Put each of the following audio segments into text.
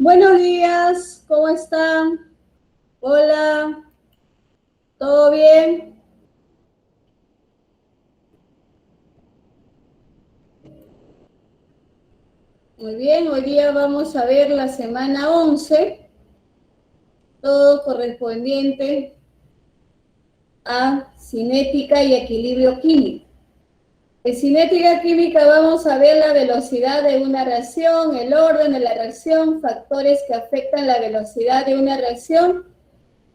Buenos días, ¿cómo están? Hola, ¿todo bien? Muy bien, hoy día vamos a ver la semana 11, todo correspondiente a cinética y equilibrio químico. En cinética química vamos a ver la velocidad de una reacción, el orden de la reacción, factores que afectan la velocidad de una reacción,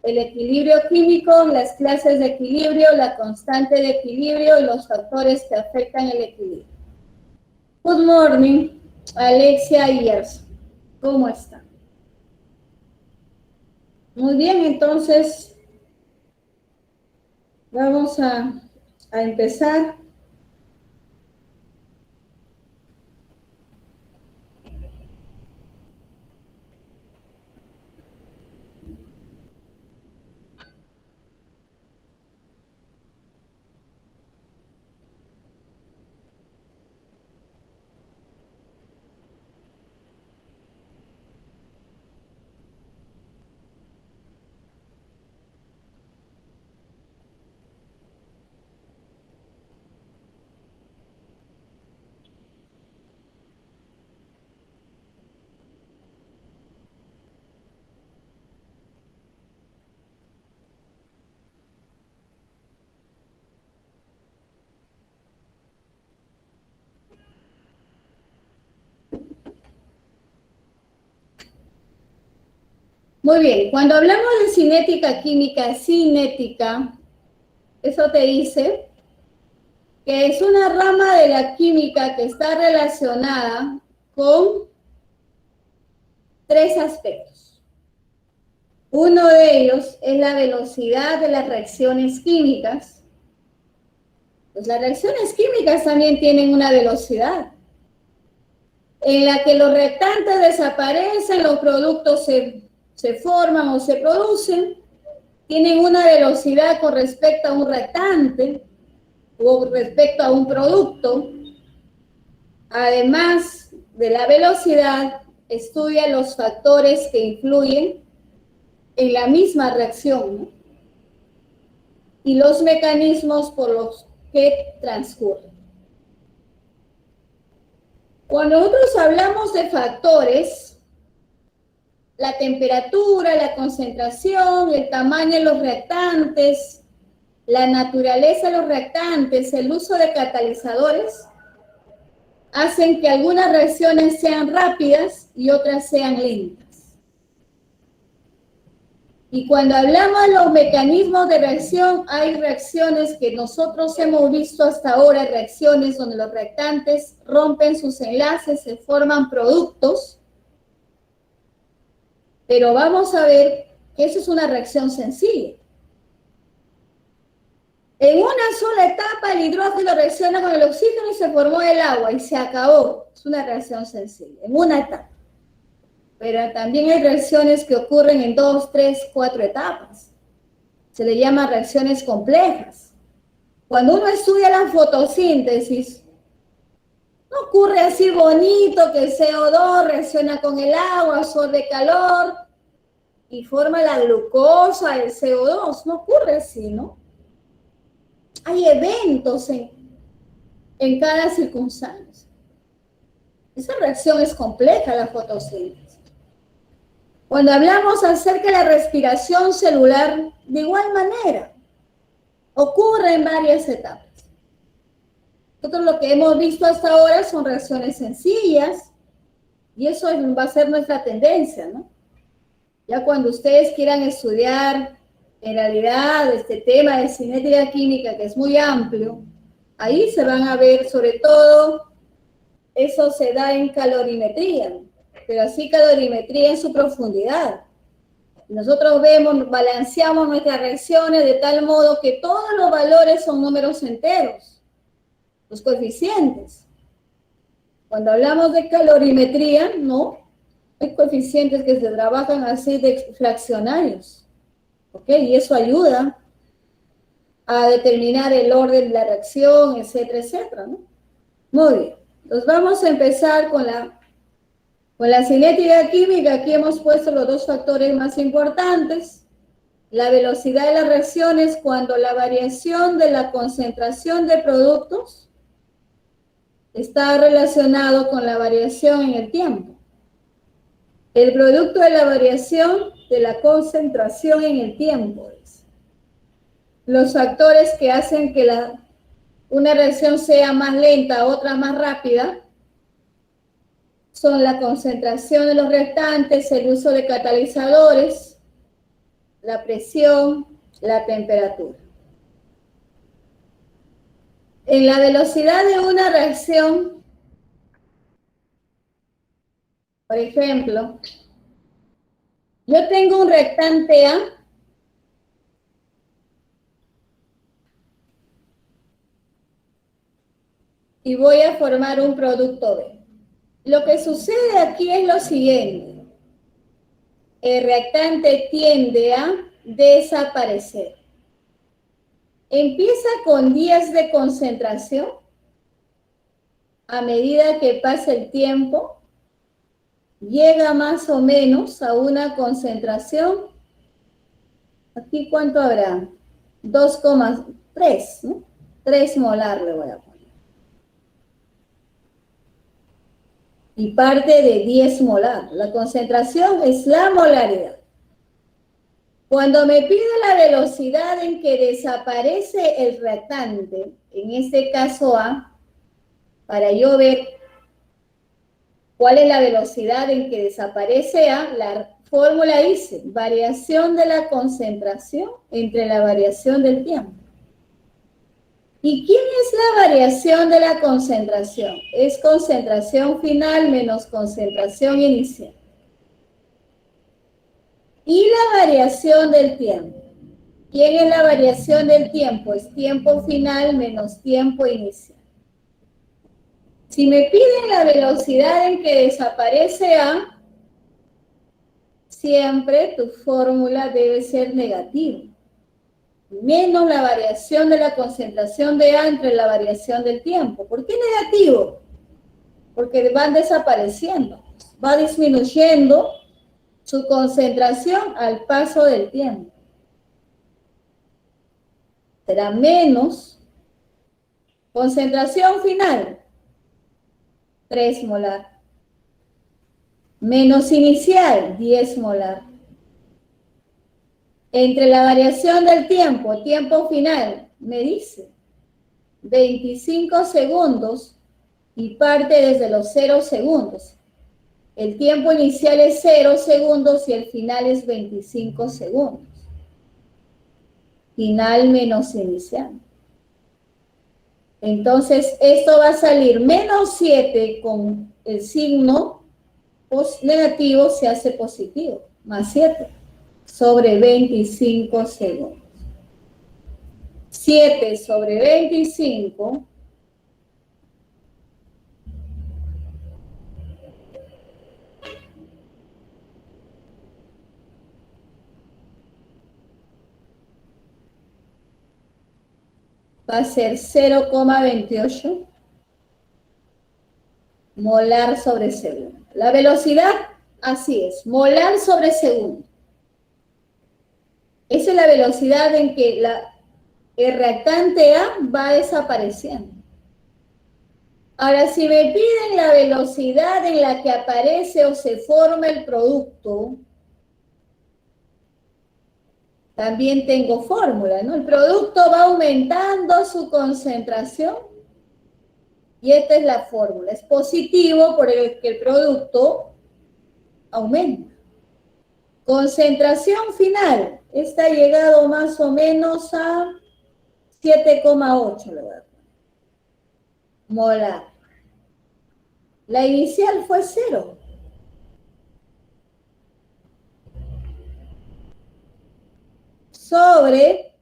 el equilibrio químico, las clases de equilibrio, la constante de equilibrio y los factores que afectan el equilibrio. Good morning, Alexia y Gerson. ¿Cómo están? Muy bien, entonces vamos a empezar. Muy bien, cuando hablamos de cinética química, cinética, eso te dice que es una rama de la química que está relacionada con tres aspectos. Uno de ellos es la velocidad de las reacciones químicas. Pues las reacciones químicas también tienen una velocidad en la que los reactantes desaparecen, los productos se forman o se producen, tienen una velocidad con respecto a un reactante o respecto a un producto. Además de la velocidad, estudia los factores que influyen en la misma reacción, ¿no? Y los mecanismos por los que transcurren. Cuando nosotros hablamos de factores, la temperatura, la concentración, el tamaño de los reactantes, la naturaleza de los reactantes, el uso de catalizadores, hacen que algunas reacciones sean rápidas y otras sean lentas. Y cuando hablamos de los mecanismos de reacción, hay reacciones que nosotros hemos visto hasta ahora, reacciones donde los reactantes rompen sus enlaces, se forman productos, pero vamos a ver que eso es una reacción sencilla. En una sola etapa el hidrógeno reacciona con el oxígeno y se formó el agua y se acabó. Es una reacción sencilla, en una etapa. Pero también hay reacciones que ocurren en 2, 3, 4 etapas. Se le llama reacciones complejas. Cuando uno estudia la fotosíntesis, no ocurre así bonito que el CO2 reacciona con el agua, absorbe calor y forma la glucosa, el CO2. No ocurre así, ¿no? Hay eventos en cada circunstancia. Esa reacción es compleja, la fotosíntesis. Cuando hablamos acerca de la respiración celular, de igual manera, ocurre en varias etapas. Nosotros lo que hemos visto hasta ahora son reacciones sencillas y eso va a ser nuestra tendencia, ¿no? Ya cuando ustedes quieran estudiar en realidad este tema de cinética química, que es muy amplio, ahí se van a ver sobre todo, eso se da en calorimetría, pero así calorimetría en su profundidad. Nosotros vemos, balanceamos nuestras reacciones de tal modo que todos los valores son números enteros, los coeficientes. Cuando hablamos de calorimetría, no, hay coeficientes que se trabajan así de fraccionarios, ¿ok? Y eso ayuda a determinar el orden de la reacción, etcétera, etcétera, ¿no? Muy bien, entonces vamos a empezar con la Con la cinética química, aquí hemos puesto los dos factores más importantes. La velocidad de las reacciones cuando la variación de la concentración de productos está relacionado con la variación en el tiempo. El producto de la variación de la concentración en el tiempo es los factores que hacen que una reacción sea más lenta, otra más rápida, son la concentración de los reactantes, el uso de catalizadores, la presión, la temperatura. En la velocidad de una reacción, por ejemplo, yo tengo un reactante A y voy a formar un producto B. Lo que sucede aquí es lo siguiente. El reactante tiende a desaparecer. Empieza con 10 de concentración. A medida que pasa el tiempo, llega más o menos a una concentración. ¿Aquí cuánto habrá? 2,3, ¿no? 3 molar le voy a poner. Y parte de 10 molar. La concentración es la molaridad. Cuando me pide la velocidad en que desaparece el reactante, en este caso A, para yo ver cuál es la velocidad en que desaparece A, la fórmula dice variación de la concentración entre la variación del tiempo. ¿Y quién es la variación de la concentración? Es concentración final menos concentración inicial. Y la variación del tiempo. ¿Quién es la variación del tiempo? Es tiempo final menos tiempo inicial. Si me piden la velocidad en que desaparece A, siempre tu fórmula debe ser negativa. Menos la variación de la concentración de A entre la variación del tiempo. ¿Por qué negativo? Porque van desapareciendo. Va disminuyendo su concentración al paso del tiempo. Será menos concentración final, 3 molar. Menos inicial, 10 molar. Entre la variación del tiempo, tiempo final, me dice 25 segundos y parte desde los 0 segundos. El tiempo inicial es 0 segundos y el final es 25 segundos. Final menos inicial. Entonces, esto va a salir menos 7 con el signo negativo se hace positivo, más 7 sobre 25 segundos. 7 sobre 25 va a ser 0,28 molar sobre segundo. La velocidad, así es, molar sobre segundo. Esa es la velocidad en que el reactante A va desapareciendo. Ahora, si me piden la velocidad en la que aparece o se forma el producto, también tengo fórmula, ¿no? El producto va aumentando su concentración y esta es la fórmula. Es positivo por el que el producto aumenta. Concentración final. Esta ha llegado más o menos a 7,8, le voy a poner. Molar. La inicial fue 0. Sobre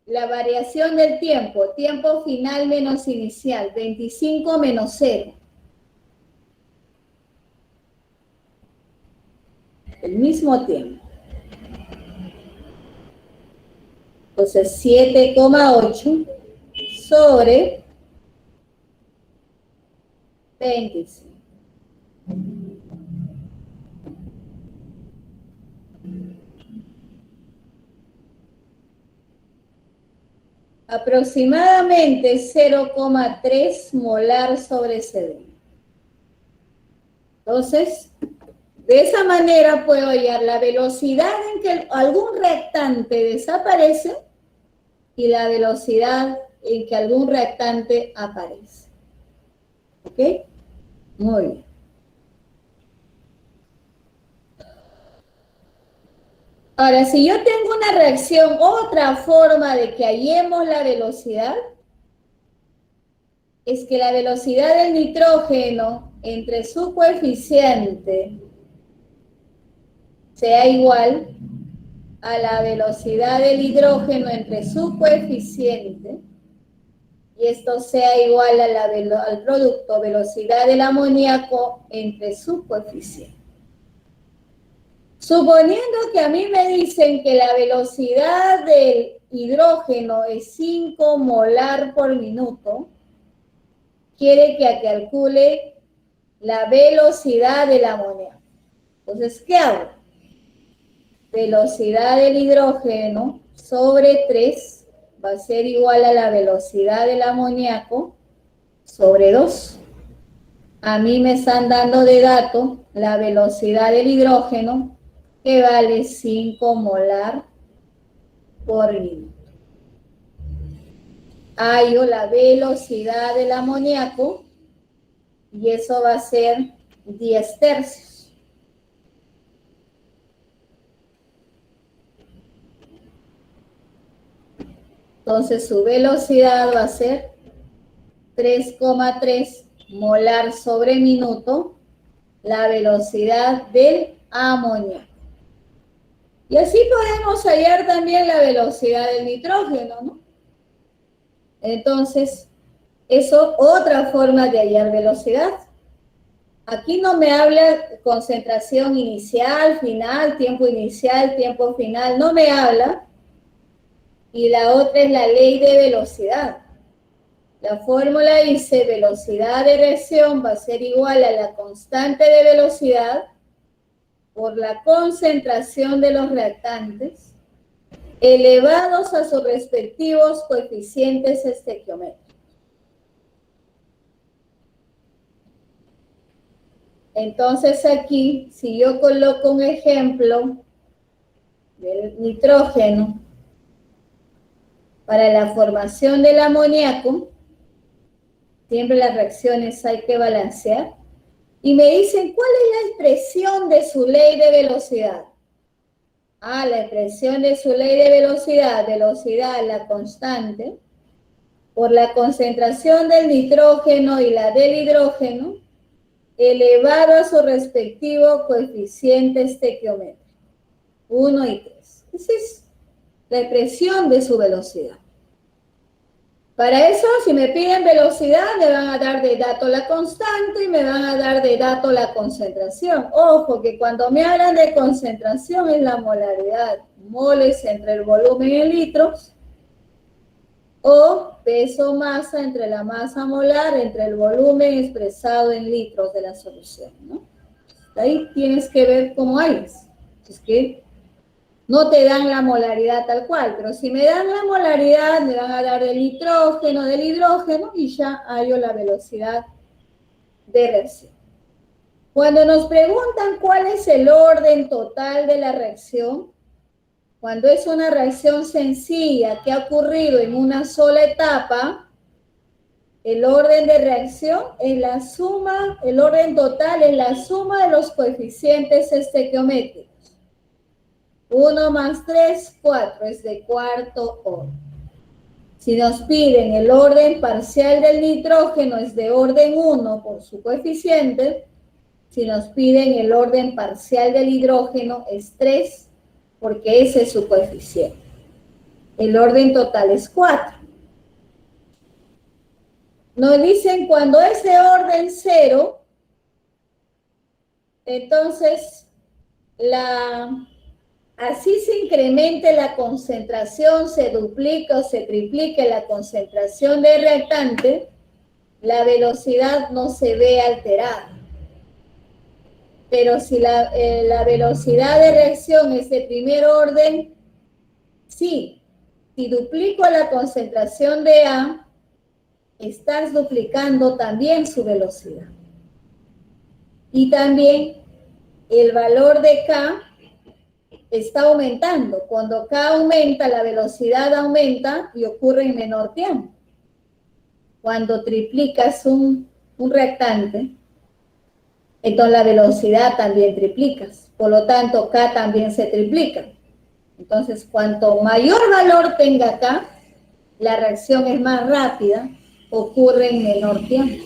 la variación del tiempo, tiempo final menos inicial, 25 menos 0. El mismo tiempo. Entonces, 7,8 sobre 25. aproximadamente 0,3 molar sobre CD. Entonces, de esa manera puedo hallar la velocidad en que algún reactante desaparece y la velocidad en que algún reactante aparece. ¿Ok? Muy bien. Ahora, si yo tengo una reacción, otra forma de que hallemos la velocidad es que la velocidad del nitrógeno entre su coeficiente sea igual a la velocidad del hidrógeno entre su coeficiente y esto sea igual a al producto velocidad del amoníaco entre su coeficiente. Suponiendo que a mí me dicen que la velocidad del hidrógeno es 5 molar por minuto, quiere que calcule la velocidad del amoníaco. Entonces, ¿qué hago? Velocidad del hidrógeno sobre 3 va a ser igual a la velocidad del amoníaco sobre 2. A mí me están dando de dato la velocidad del hidrógeno que vale 5 molar por minuto. Hallo la velocidad del amoníaco y eso va a ser 10 tercios. Entonces su velocidad va a ser 3,3 molar sobre minuto, la velocidad del amoníaco. Y así podemos hallar también la velocidad del nitrógeno, ¿no? Entonces, eso otra forma de hallar velocidad. Aquí no me habla concentración inicial, final, tiempo inicial, tiempo final, no me habla. Y la otra es la ley de velocidad. La fórmula dice velocidad de reacción va a ser igual a la constante de velocidad por la concentración de los reactantes elevados a sus respectivos coeficientes estequiométricos. Entonces aquí, si yo coloco un ejemplo del nitrógeno para la formación del amoníaco, siempre las reacciones hay que balancear, y me dicen, ¿cuál es la expresión de su ley de velocidad? La expresión de su ley de velocidad, la constante, por la concentración del nitrógeno y la del hidrógeno, elevado a su respectivo coeficiente estequiométrico, 1 y 3. Esa es la expresión de su velocidad. Para eso, si me piden velocidad, me van a dar de dato la constante y me van a dar de dato la concentración. Ojo, que cuando me hablan de concentración es la molaridad, moles entre el volumen en litros, o peso-masa entre la masa molar, entre el volumen expresado en litros de la solución, ¿no? Ahí tienes que ver cómo hay. Es que no te dan la molaridad tal cual, pero si me dan la molaridad, me van a dar del nitrógeno, del hidrógeno, y ya hallo la velocidad de reacción. Cuando nos preguntan cuál es el orden total de la reacción, cuando es una reacción sencilla que ha ocurrido en una sola etapa, el orden de reacción es la suma, el orden total es la suma de los coeficientes estequiométricos. 1 más 3, 4, es de cuarto orden. Si nos piden el orden parcial del nitrógeno es de orden 1 por su coeficiente. Si nos piden el orden parcial del hidrógeno es 3 porque ese es su coeficiente. El orden total es 4. Nos dicen cuando es de orden 0, entonces así se incremente la concentración, se duplica o se triplique la concentración de reactante, la velocidad no se ve alterada. Pero si la velocidad de reacción es de primer orden, sí. Si duplico la concentración de A, estás duplicando también su velocidad. Y también el valor de K está aumentando. Cuando K aumenta, la velocidad aumenta y ocurre en menor tiempo. Cuando triplicas un reactante, entonces la velocidad también triplicas. Por lo tanto, K también se triplica. Entonces, cuanto mayor valor tenga K, la reacción es más rápida, ocurre en menor tiempo.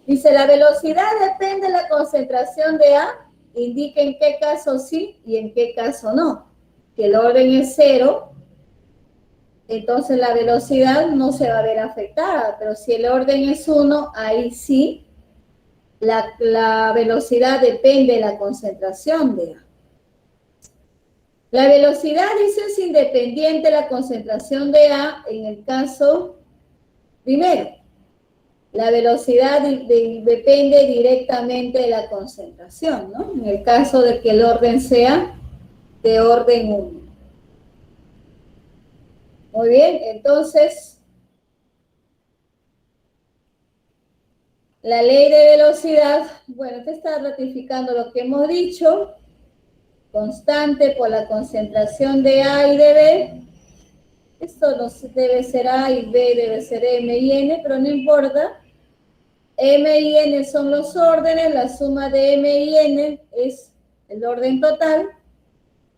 Dice, la velocidad depende de la concentración de A, indica en qué caso sí y en qué caso no. Que el orden es 0, entonces la velocidad no se va a ver afectada, pero si el orden es 1, ahí sí, la velocidad depende de la concentración de A. La velocidad, dice, es independiente de la concentración de A en el caso primero. La velocidad depende directamente de la concentración, ¿no? En el caso de que el orden sea de orden 1. Muy bien, entonces, la ley de velocidad, bueno, te está ratificando lo que hemos dicho, constante por la concentración de A y de B. Esto no debe ser A y B debe ser M y N, pero no importa. M y N son los órdenes, la suma de M y N es el orden total,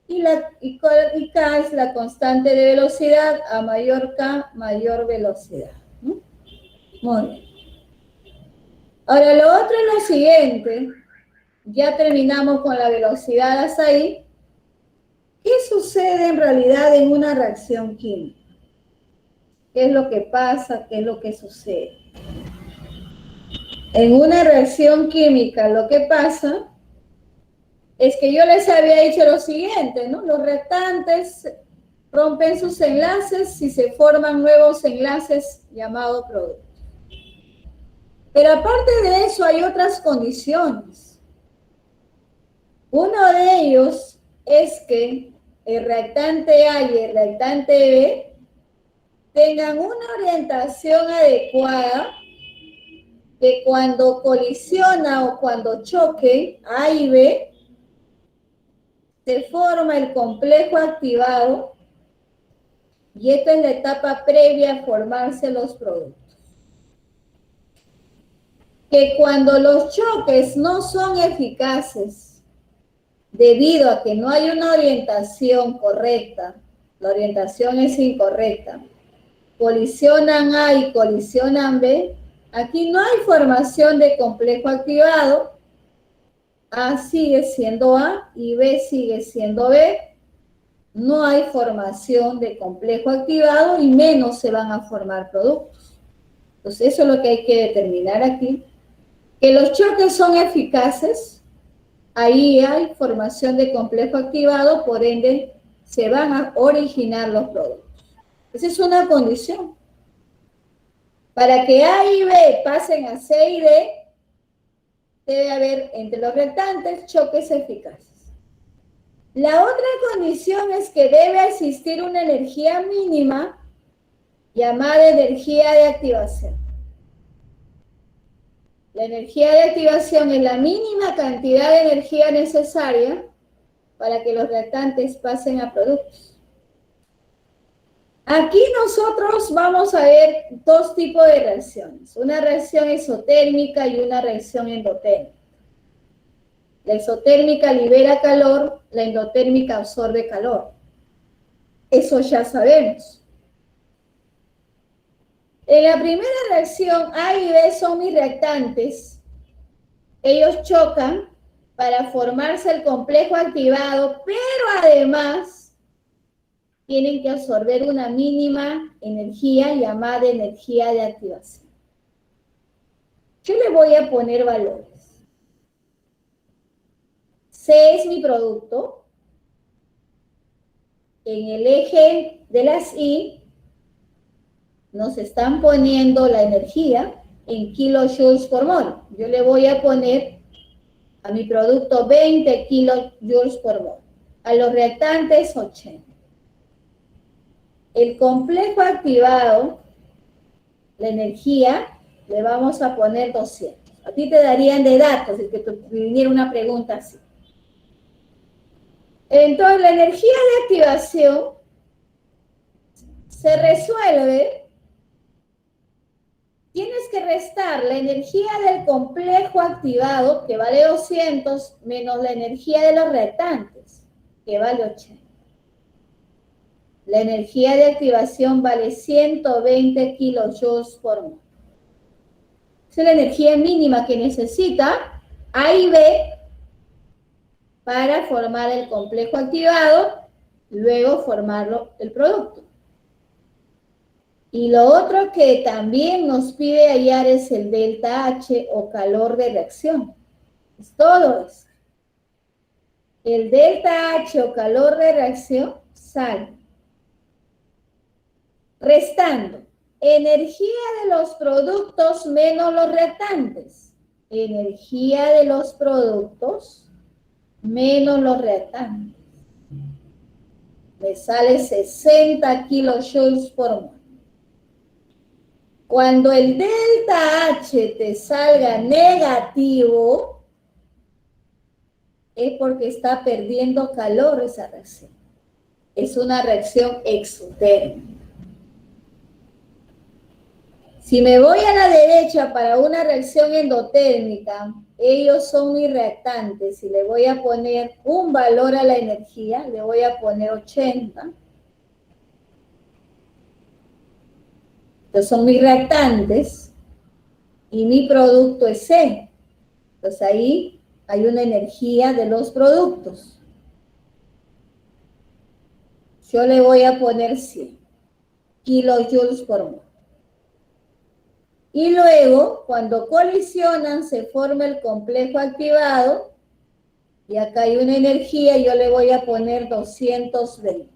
y K es la constante de velocidad, a mayor K, mayor velocidad. Muy bien. Ahora, lo otro es lo siguiente, ya terminamos con la velocidad hasta ahí. ¿Qué sucede en realidad en una reacción química? ¿Qué es lo que pasa? ¿Qué es lo que sucede? En una reacción química lo que pasa es que yo les había dicho lo siguiente, ¿no? Los reactantes rompen sus enlaces y se forman nuevos enlaces llamados productos. Pero aparte de eso hay otras condiciones. Uno de ellos es que el reactante A y el reactante B tengan una orientación adecuada, que cuando colisiona o cuando choque A y B, se forma el complejo activado, y esta es la etapa previa a formarse los productos. Que cuando los choques no son eficaces, debido a que no hay una orientación correcta, la orientación es incorrecta, colisionan A y colisionan B, aquí no hay formación de complejo activado, A sigue siendo A y B sigue siendo B, no hay formación de complejo activado y menos se van a formar productos. Entonces eso es lo que hay que determinar aquí, que los choques son eficaces, ahí hay formación de complejo activado, por ende se van a originar los productos. Esa es una condición. Para que A y B pasen a C y D, debe haber entre los reactantes choques eficaces. La otra condición es que debe existir una energía mínima llamada energía de activación. La energía de activación es la mínima cantidad de energía necesaria para que los reactantes pasen a productos. Aquí nosotros vamos a ver dos tipos de reacciones, una reacción exotérmica y una reacción endotérmica. La exotérmica libera calor, la endotérmica absorbe calor. Eso ya sabemos. En la primera reacción, A y B son mis reactantes. Ellos chocan para formarse el complejo activado, pero además tienen que absorber una mínima energía llamada energía de activación. Yo le voy a poner valores. C es mi producto. En el eje de las Y nos están poniendo la energía en kilojoules por mol. Yo le voy a poner a mi producto 20 kilojoules por mol. A los reactantes 80. El complejo activado, la energía, le vamos a poner 200. A ti te darían de datos si te viniera una pregunta así. Entonces, la energía de activación se resuelve. Tienes que restar la energía del complejo activado, que vale 200, menos la energía de los reactantes, que vale 80. La energía de activación vale 120 kilojoules por mol. Esa es la energía mínima que necesita A y B para formar el complejo activado, luego formarlo el producto. Y lo otro que también nos pide hallar es el delta H o calor de reacción. Es todo eso. El delta H o calor de reacción sale restando energía de los productos menos los reactantes. Energía de los productos menos los reactantes. Me sale 60 kilojoules por mol. Cuando el delta H te salga negativo, es porque está perdiendo calor esa reacción. Es una reacción exotérmica. Si me voy a la derecha para una reacción endotérmica, ellos son mis reactantes y le voy a poner un valor a la energía, le voy a poner 80. Estos son mis reactantes y mi producto es C. Entonces ahí hay una energía de los productos. Yo le voy a poner 100 kilojoules por mol. Y luego, cuando colisionan, se forma el complejo activado. Y acá hay una energía, yo le voy a poner 220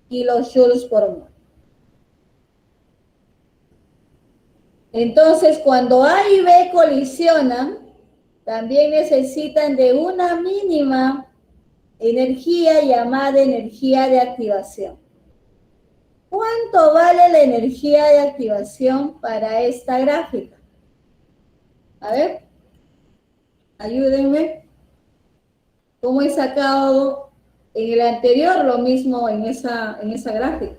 kilojoules por mol. Entonces, cuando A y B colisionan, también necesitan de una mínima energía llamada energía de activación. ¿Cuánto vale la energía de activación para esta gráfica? A ver, ayúdenme. ¿Cómo he sacado en el anterior lo mismo en esa gráfica?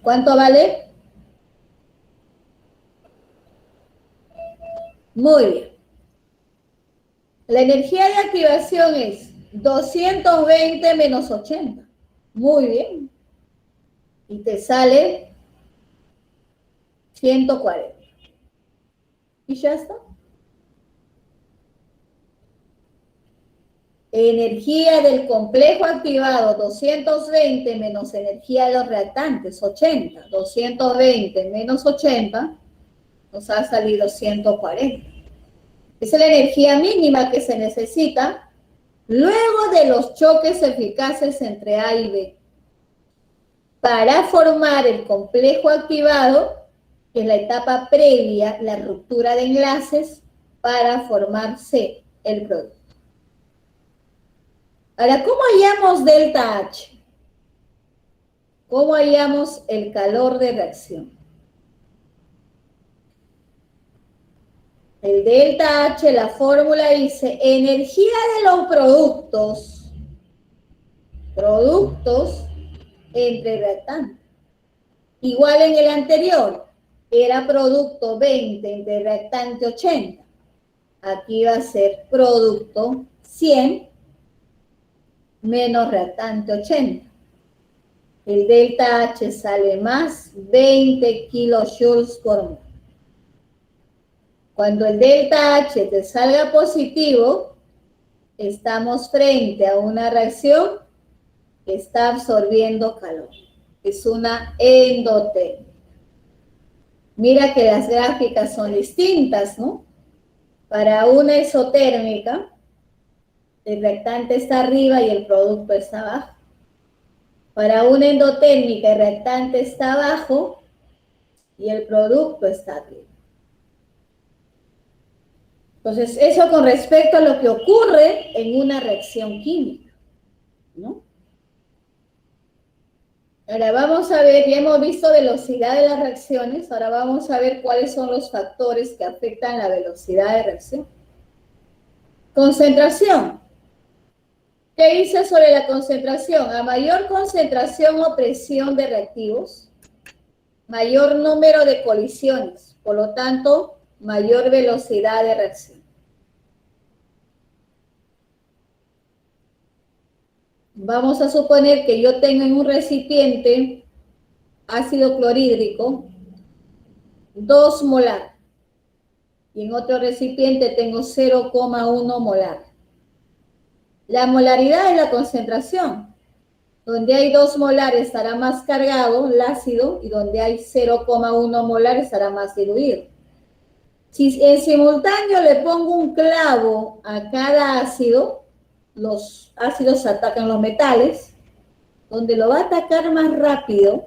¿Cuánto vale? Muy bien. La energía de activación es 220 menos 80. Muy bien. Y te sale 140. Y ya está. Energía del complejo activado, 220 menos energía de los reactantes, 80. 220 menos 80 nos ha salido 140. Esa es la energía mínima que se necesita luego de los choques eficaces entre A y B para formar el complejo activado, que es la etapa previa, la ruptura de enlaces, para formar C, el producto. Ahora, ¿cómo hallamos delta H? ¿Cómo hallamos el calor de reacción? El delta H, la fórmula dice energía de los productos entre reactantes. Igual en el anterior, era producto 20 entre reactante 80. Aquí va a ser producto 100 menos reactante 80. El delta H sale más 20 kilojoules por mol. Cuando el delta H te salga positivo, estamos frente a una reacción que está absorbiendo calor. Es una endotérmica. Mira que las gráficas son distintas, ¿no? Para una isotérmica, El reactante está arriba y el producto está abajo. Para una endotérmica, el reactante está abajo y el producto está arriba. Entonces, eso con respecto a lo que ocurre en una reacción química, ¿no? Ahora vamos a ver, ya hemos visto velocidad de las reacciones, ahora vamos a ver cuáles son los factores que afectan la velocidad de reacción. Concentración. ¿Qué dice sobre la concentración? A mayor concentración o presión de reactivos, mayor número de colisiones, por lo tanto, mayor velocidad de reacción. Vamos a suponer que yo tengo en un recipiente ácido clorhídrico 2 molar y en otro recipiente tengo 0,1 molar. La molaridad es la concentración. Donde hay 2 molar estará más cargado el ácido y donde hay 0,1 molar estará más diluido. Si en simultáneo le pongo un clavo a cada ácido, los ácidos atacan los metales, donde lo va a atacar más rápido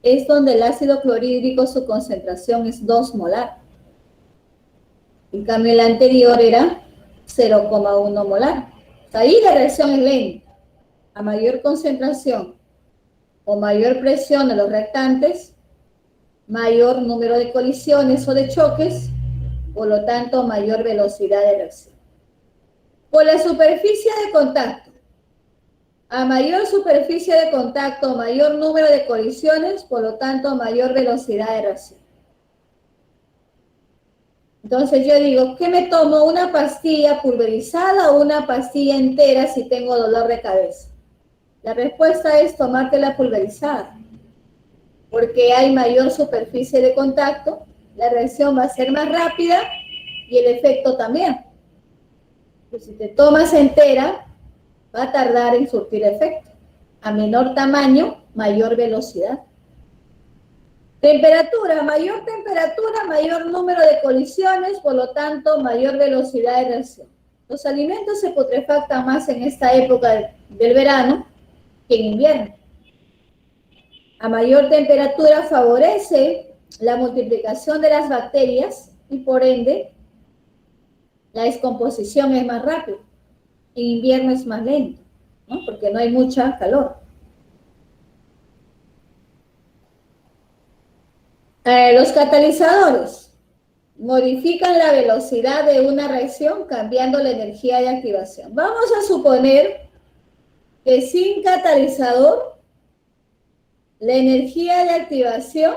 es donde el ácido clorhídrico su concentración es 2 molar. En cambio el anterior era 0,1 molar. Ahí la reacción es lenta. A mayor concentración o mayor presión de los reactantes, mayor número de colisiones o de choques, por lo tanto, mayor velocidad de reacción. Por la superficie de contacto. A mayor superficie de contacto, mayor número de colisiones, por lo tanto, mayor velocidad de reacción. Entonces yo digo, ¿qué me tomo? ¿Una pastilla pulverizada o una pastilla entera si tengo dolor de cabeza? La respuesta es tomarte la pulverizada, porque hay mayor superficie de contacto, la reacción va a ser más rápida y el efecto también. Pues si te tomas entera, va a tardar en surtir efecto. A menor tamaño, mayor velocidad. Temperatura, mayor número de colisiones, por lo tanto, mayor velocidad de reacción. Los alimentos se putrefactan más en esta época del verano que en invierno. A mayor temperatura favorece la multiplicación de las bacterias y por ende la descomposición es más rápida. En invierno es más lento, ¿no? Porque no hay mucha calor. Los catalizadores modifican la velocidad de una reacción cambiando la energía de activación. Vamos a suponer que sin catalizador la energía de activación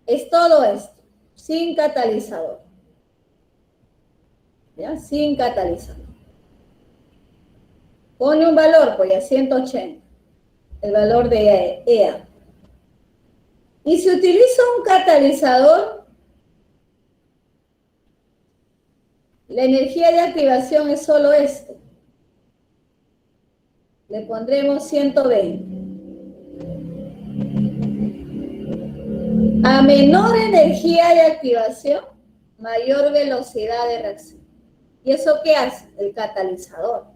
es todo esto, sin catalizador. ¿Ya? Sin catalizador. Pone un valor, pues ya 180, el valor de EA. Y si utilizo un catalizador, la energía de activación es solo esto. Le pondremos 120. A menor energía de activación, mayor velocidad de reacción. ¿Y eso qué hace? El catalizador.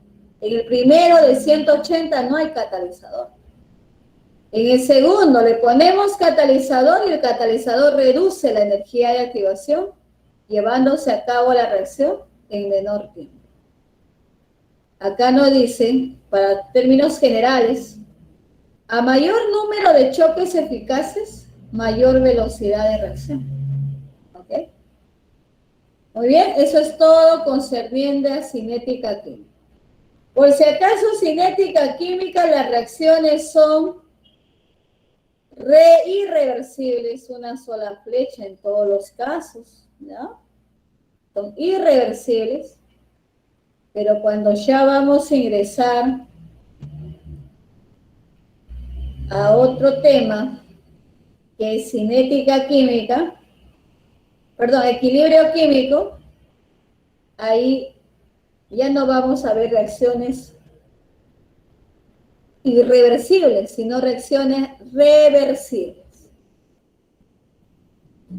En el primero de 180 no hay catalizador. En el segundo le ponemos catalizador y el catalizador reduce la energía de activación, llevándose a cabo la reacción en menor tiempo. Acá nos dice, para términos generales, a mayor número de choques eficaces, mayor velocidad de reacción. ¿Ok? Muy bien, eso es todo concerniente a cinética química. Por si acaso, cinética química, las reacciones son irreversibles, una sola flecha en todos los casos, ¿no? Son irreversibles, pero cuando ya vamos a ingresar a otro tema, que es cinética química, perdón, equilibrio químico, ahí ya no vamos a ver reacciones irreversibles, sino reacciones reversibles.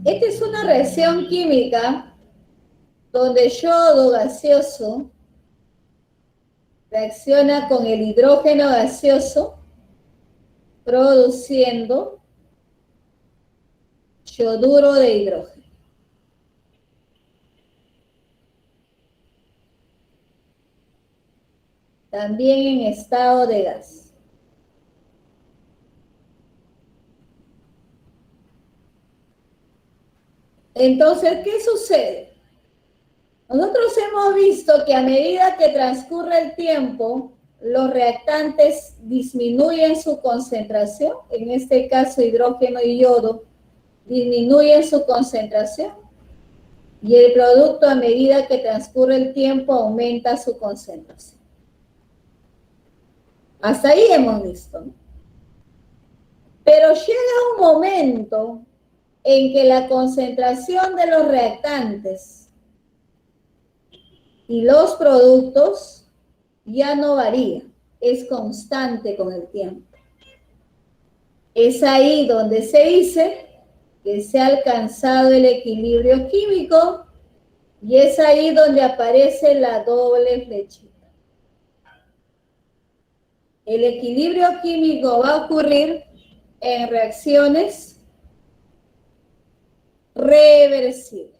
Esta es una reacción química donde yodo gaseoso reacciona con el hidrógeno gaseoso, produciendo yoduro de hidrógeno. También en estado de gas. Entonces, ¿qué sucede? Nosotros hemos visto que a medida que transcurre el tiempo, los reactantes disminuyen su concentración, en este caso hidrógeno y yodo, disminuyen su concentración, y el producto a medida que transcurre el tiempo aumenta su concentración. Hasta ahí hemos visto, ¿no? Pero llega un momento en que la concentración de los reactantes y los productos ya no varía, es constante con el tiempo. Es ahí donde se dice que se ha alcanzado el equilibrio químico y es ahí donde aparece la doble flechita. El equilibrio químico va a ocurrir en reacciones reversibles.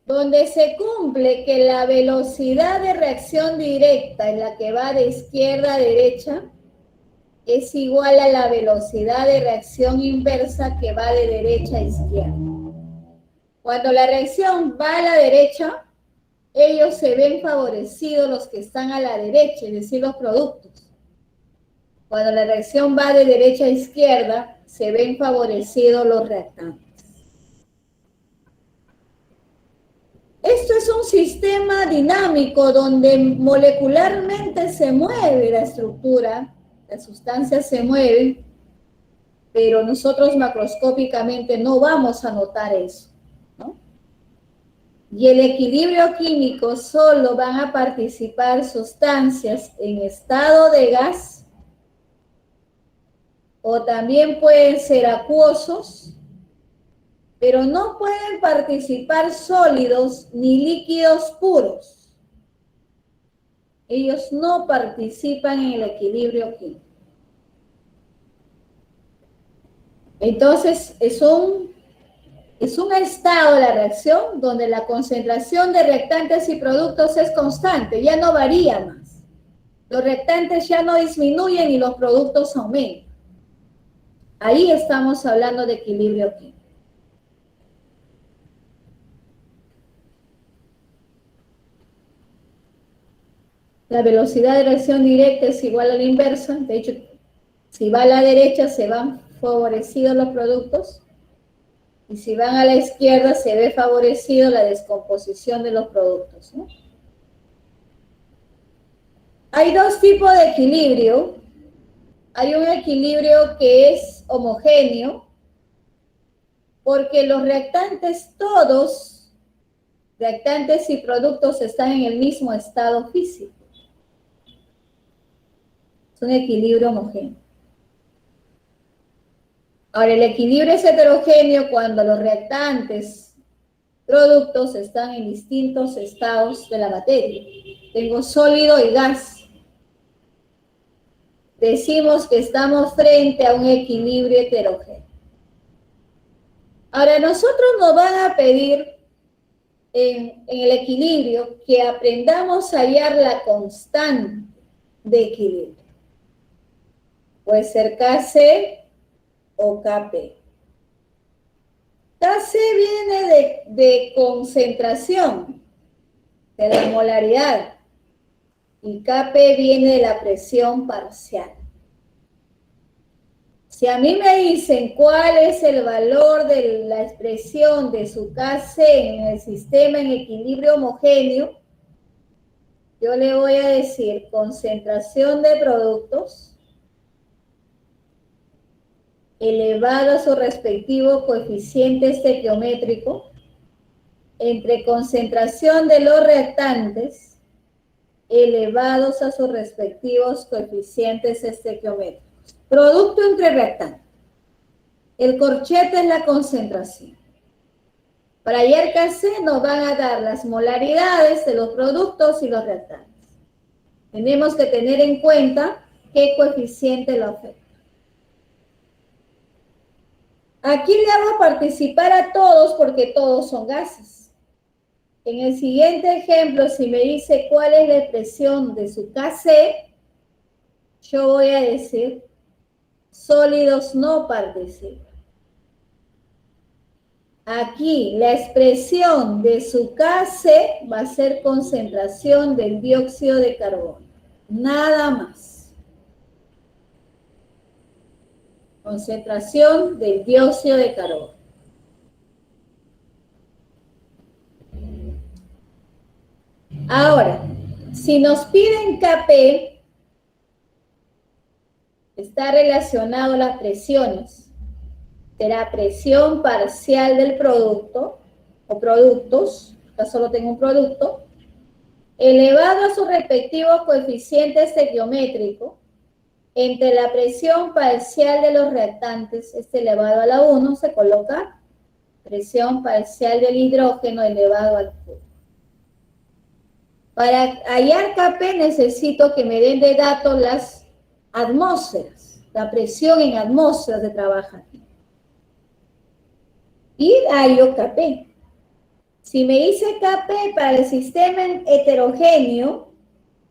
Donde se cumple que la velocidad de reacción directa, en la que va de izquierda a derecha, es igual a la velocidad de reacción inversa que va de derecha a izquierda. Cuando la reacción va a la derecha, ellos se ven favorecidos los que están a la derecha, es decir, los productos. Cuando la reacción va de derecha a izquierda, se ven favorecidos los reactantes. Esto es un sistema dinámico donde molecularmente se mueve la estructura, la sustancia se mueve, pero nosotros macroscópicamente no vamos a notar eso, ¿no? Y el equilibrio químico solo van a participar sustancias en estado de gas, o también pueden ser acuosos, pero no pueden participar sólidos ni líquidos puros. Ellos no participan en el equilibrio químico. Entonces, es un estado de la reacción donde la concentración de reactantes y productos es constante, ya no varía más. Los reactantes ya no disminuyen y los productos aumentan. Ahí estamos hablando de equilibrio químico. La velocidad de reacción directa es igual a la inversa. De hecho, si va a la derecha se van favorecidos los productos y si van a la izquierda se ve favorecido la descomposición de los productos, ¿no? Hay dos tipos de equilibrio. Hay un equilibrio que es homogéneo porque los reactantes todos, reactantes y productos están en el mismo estado físico. Es un equilibrio homogéneo. Ahora, el equilibrio es heterogéneo cuando los reactantes, productos están en distintos estados de la materia. Tengo sólido y gas. Decimos que estamos frente a un equilibrio heterogéneo. Ahora, nosotros nos van a pedir en el equilibrio que aprendamos a hallar la constante de equilibrio. Puede ser Kc o Kp. Kc viene de concentración, de la molaridad, y Kp viene de la presión parcial. Si a mí me dicen cuál es el valor de la expresión de su Kc en el sistema en equilibrio homogéneo, yo le voy a decir concentración de productos elevado a su respectivo coeficiente estequiométrico entre concentración de los reactantes elevados a sus respectivos coeficientes estequiométricos. Producto entre reactantes. El corchete es la concentración. Para hallar Kc nos van a dar las molaridades de los productos y los reactantes. Tenemos que tener en cuenta qué coeficiente lo afecta. Aquí le hago participar a todos porque todos son gases. En el siguiente ejemplo, si me dice cuál es la expresión de su Kc, yo voy a decir sólidos no participan. Aquí la expresión de su Kc va a ser concentración del dióxido de carbono. Nada más. Concentración del dióxido de carbono. Ahora, si nos piden Kp, está relacionado a las presiones. Será presión parcial del producto o productos, acá solo tengo un producto, elevado a sus respectivos coeficientes estequiométricos entre la presión parcial de los reactantes, elevado a la 1, se coloca presión parcial del hidrógeno elevado al cubo. Para hallar Kp necesito que me den de datos las atmósferas, la presión en atmósferas de trabajo aquí. Y hallo Kp. Si me dice Kp para el sistema heterogéneo,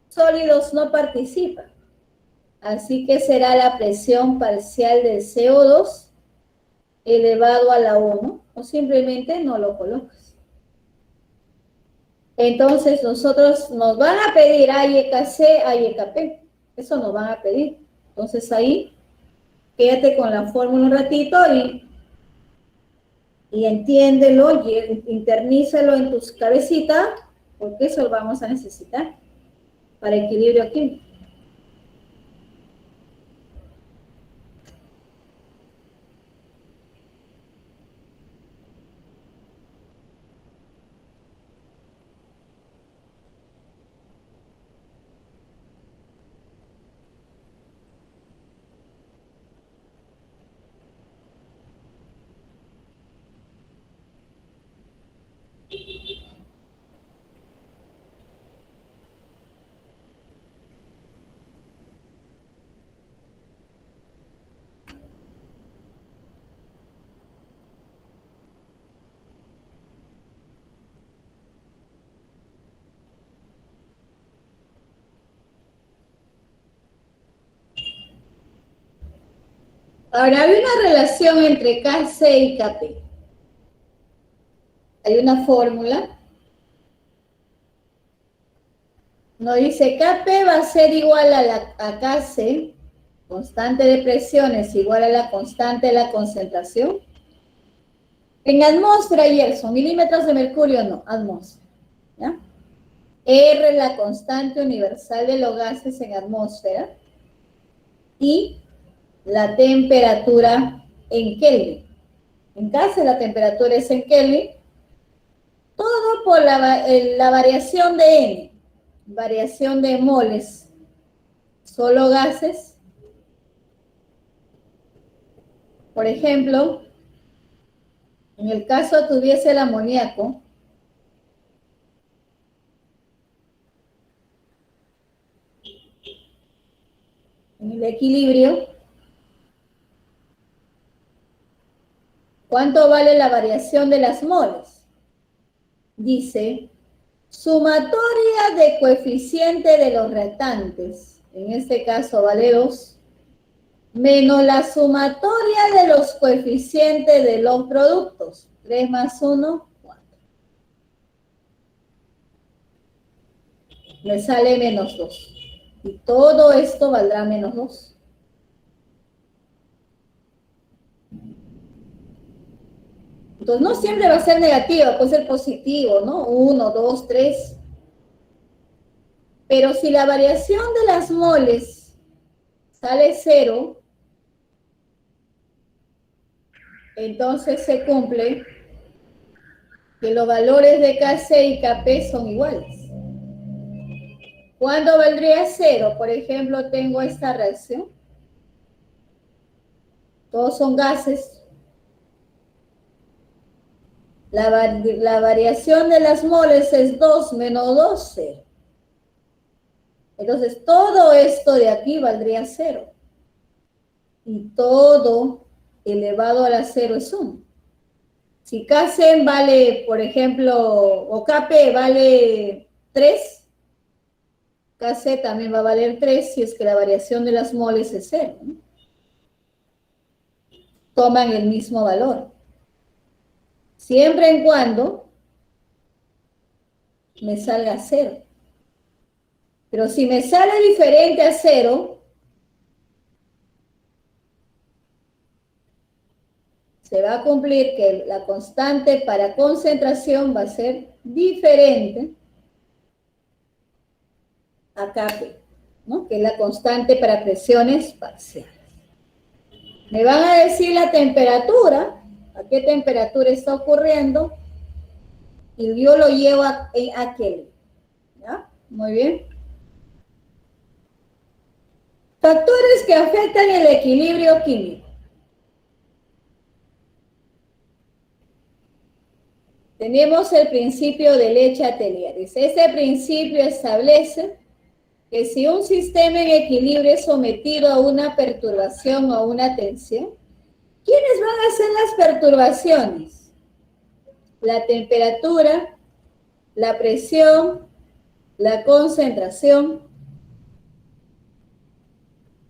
sólidos no participan. Así que será la presión parcial del CO2 elevado a la 1, o simplemente no lo colocas. Entonces nosotros nos van a pedir AYKC, AYKP. Eso nos van a pedir. Entonces ahí, quédate con la fórmula un ratito y entiéndelo y internízalo en tus cabecitas, porque eso lo vamos a necesitar para equilibrio químico. Ahora, hay una relación entre Kc y Kp. Hay una fórmula. Nos dice Kp va a ser igual a Kc, constante de presión es igual a la constante de la concentración. En atmósfera, Gerson, milímetros de mercurio no, atmósfera. ¿Ya? R es la constante universal de los gases en atmósfera y la temperatura en Kelvin. En caso la temperatura es en Kelvin, todo por la variación de N, variación de moles, solo gases. Por ejemplo, en el caso tuviese el amoníaco, en el equilibrio, ¿cuánto vale la variación de las moles? Dice, sumatoria de coeficiente de los reactantes, en este caso vale 2, menos la sumatoria de los coeficientes de los productos, 3 más 1, 4. Me sale menos 2. Y todo esto valdrá menos 2. Entonces, no siempre va a ser negativa, puede ser positivo, ¿no? 1, 2, 3. Pero si la variación de las moles sale 0, entonces se cumple que los valores de Kc y Kp son iguales. ¿Cuándo valdría 0? Por ejemplo, tengo esta reacción. Todos son gases. La variación de las moles es 2 menos 2, 0. Entonces, todo esto de aquí valdría 0. Y todo elevado a la 0 es 1. Si Ksen vale, por ejemplo, o Kp vale 3, Kc también va a valer 3 si es que la variación de las moles es 0, ¿no? Toman el mismo valor. Siempre en cuando me salga 0. Pero si me sale diferente a 0, se va a cumplir que la constante para concentración va a ser diferente a Kp, ¿no? Que es la constante para presiones parciales. Me van a decir la temperatura, a qué temperatura está ocurriendo, y yo lo llevo a Kelvin. ¿Ya? Muy bien. Factores que afectan el equilibrio químico. Tenemos el principio de Le-Chatelier. Este principio establece que si un sistema en equilibrio es sometido a una perturbación o a una tensión, ¿quiénes van a ser las perturbaciones? La temperatura, la presión, la concentración.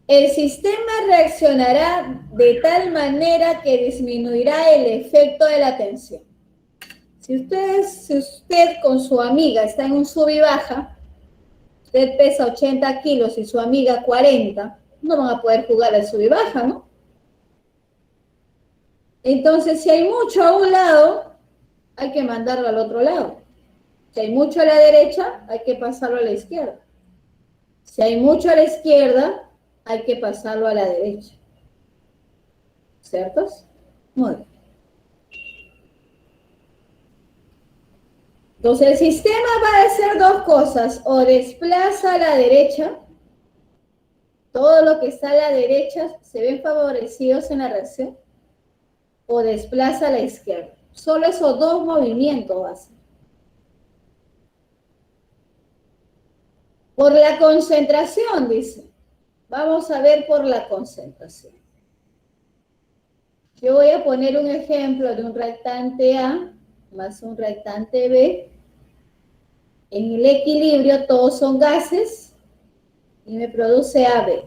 El sistema reaccionará de tal manera que disminuirá el efecto de la tensión. Si usted con su amiga está en un sub y baja, usted pesa 80 kilos y su amiga 40, no van a poder jugar al sub y baja, ¿no? Entonces, si hay mucho a un lado, hay que mandarlo al otro lado. Si hay mucho a la derecha, hay que pasarlo a la izquierda. Si hay mucho a la izquierda, hay que pasarlo a la derecha. ¿Ciertos? Muy bien. Entonces, el sistema va a hacer dos cosas. O desplaza a la derecha, todo lo que está a la derecha se ven favorecidos en la reacción, o desplaza a la izquierda. Solo esos dos movimientos va a hacer. Por la concentración, dice. Vamos a ver por la concentración. Yo voy a poner un ejemplo de un reactante A más un reactante B. En el equilibrio todos son gases y me produce AB.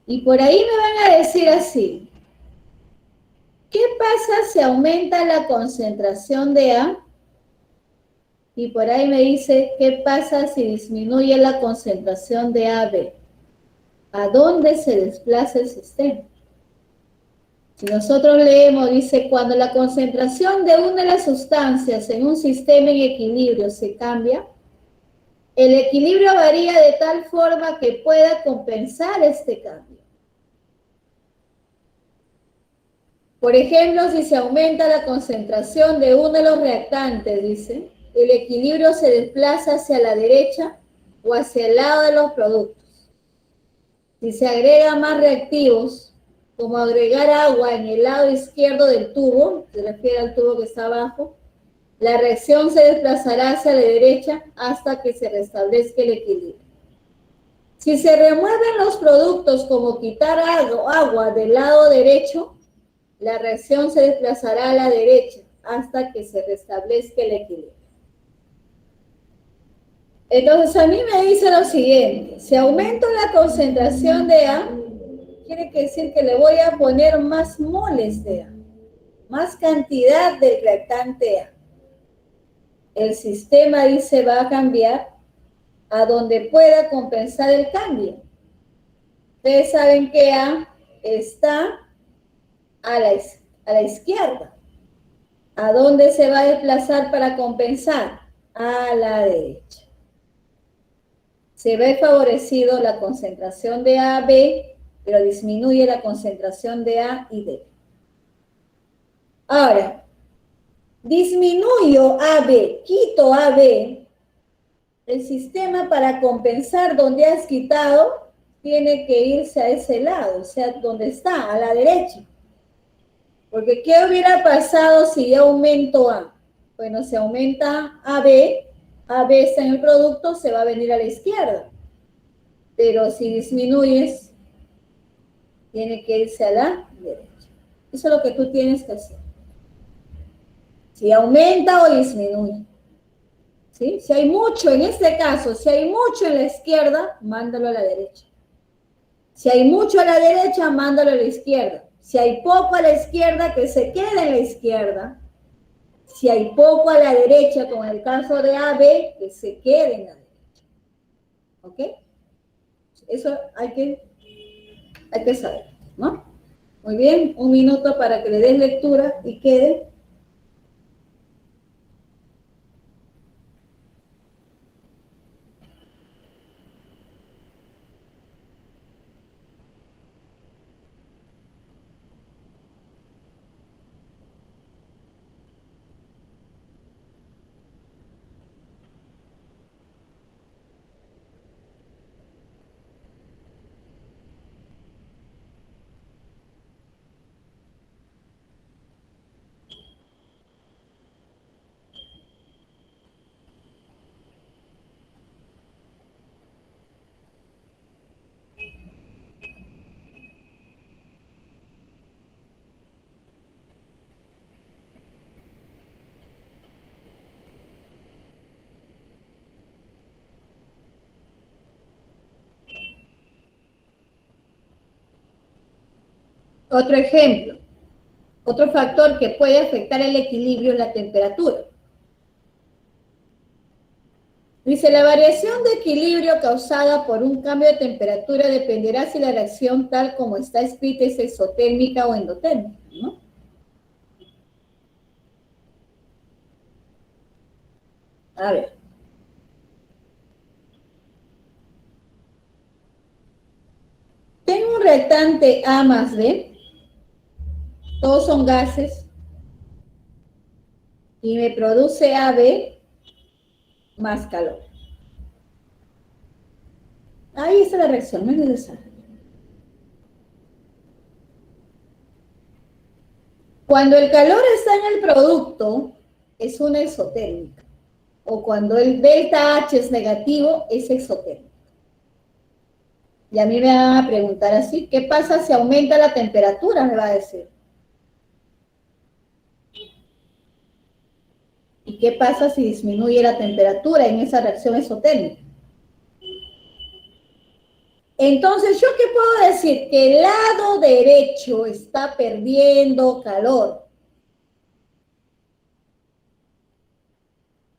Y por ahí me van a decir así, ¿qué pasa si aumenta la concentración de A? Y por ahí me dice, ¿qué pasa si disminuye la concentración de AB? ¿A dónde se desplaza el sistema? Si nosotros leemos, dice, cuando la concentración de una de las sustancias en un sistema en equilibrio se cambia, el equilibrio varía de tal forma que pueda compensar este cambio. Por ejemplo, si se aumenta la concentración de uno de los reactantes, dice, el equilibrio se desplaza hacia la derecha o hacia el lado de los productos. Si se agrega más reactivos, como agregar agua en el lado izquierdo del tubo, se refiere al tubo que está abajo, la reacción se desplazará hacia la derecha hasta que se restablezca el equilibrio. Si se remueven los productos como quitar agua del lado derecho, la reacción se desplazará a la derecha hasta que se restablezca el equilibrio. Entonces a mí me dice lo siguiente, si aumento la concentración de A, quiere decir que le voy a poner más moles de A, más cantidad del reactante A. El sistema dice va a cambiar a donde pueda compensar el cambio. Ustedes saben que A está a la izquierda. ¿A dónde se va a desplazar para compensar? A la derecha. Se ve favorecido la concentración de A a B, pero disminuye la concentración de A y D. Ahora, disminuyo AB, quito AB, el sistema para compensar donde has quitado tiene que irse a ese lado, o sea, donde está, a la derecha. Porque ¿qué hubiera pasado si yo aumento A? Bueno, si aumenta AB está en el producto, se va a venir a la izquierda. Pero si disminuyes, tiene que irse a la derecha. Eso es lo que tú tienes que hacer. Si aumenta o disminuye. ¿Sí? Si hay mucho, en este caso, si hay mucho en la izquierda, mándalo a la derecha. Si hay mucho a la derecha, mándalo a la izquierda. Si hay poco a la izquierda, que se quede en la izquierda. Si hay poco a la derecha, como en el caso de AB, que se quede en la derecha. ¿Ok? Eso hay que saber, ¿no? Muy bien, un minuto para que le des lectura y quede. Otro ejemplo, otro factor que puede afectar el equilibrio es la temperatura. Dice, la variación de equilibrio causada por un cambio de temperatura dependerá si la reacción tal como está escrita es exotérmica o endotérmica, ¿no? A ver. Tengo un reactante A más B, todos son gases, y me produce AB más calor. Ahí está la reacción, no es necesario. Cuando el calor está en el producto, es una exotérmica. O cuando el delta H es negativo, es exotérmica. Y a mí me van a preguntar así, ¿qué pasa si aumenta la temperatura? Me va a decir. ¿Y qué pasa si disminuye la temperatura en esa reacción exotérmica? Entonces, ¿yo qué puedo decir? Que el lado derecho está perdiendo calor.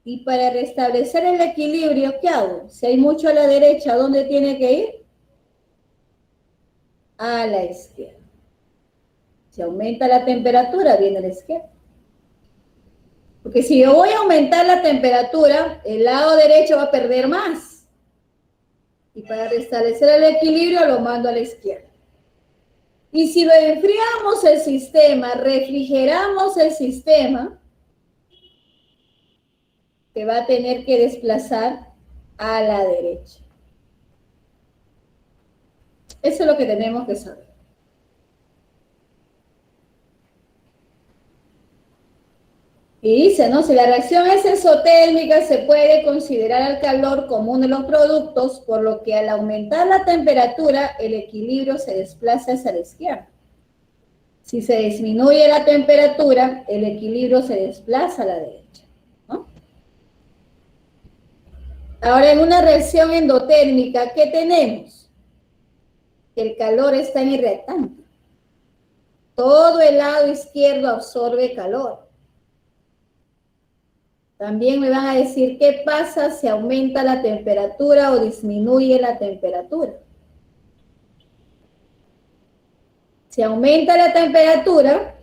Y para restablecer el equilibrio, ¿qué hago? Si hay mucho a la derecha, ¿a dónde tiene que ir? A la izquierda. Si aumenta la temperatura, viene a la izquierda. Porque si yo voy a aumentar la temperatura, el lado derecho va a perder más. Y para restablecer el equilibrio, lo mando a la izquierda. Y si lo enfriamos el sistema, refrigeramos el sistema, se va a tener que desplazar a la derecha. Eso es lo que tenemos que saber. Y dice, ¿no? Si la reacción es exotérmica, se puede considerar al calor como uno de los productos, por lo que al aumentar la temperatura, el equilibrio se desplaza hacia la izquierda. Si se disminuye la temperatura, el equilibrio se desplaza a la derecha, ¿no? Ahora, en una reacción endotérmica, ¿qué tenemos? El calor está en el reactante. Todo el lado izquierdo absorbe calor. También me van a decir qué pasa si aumenta la temperatura o disminuye la temperatura. Si aumenta la temperatura,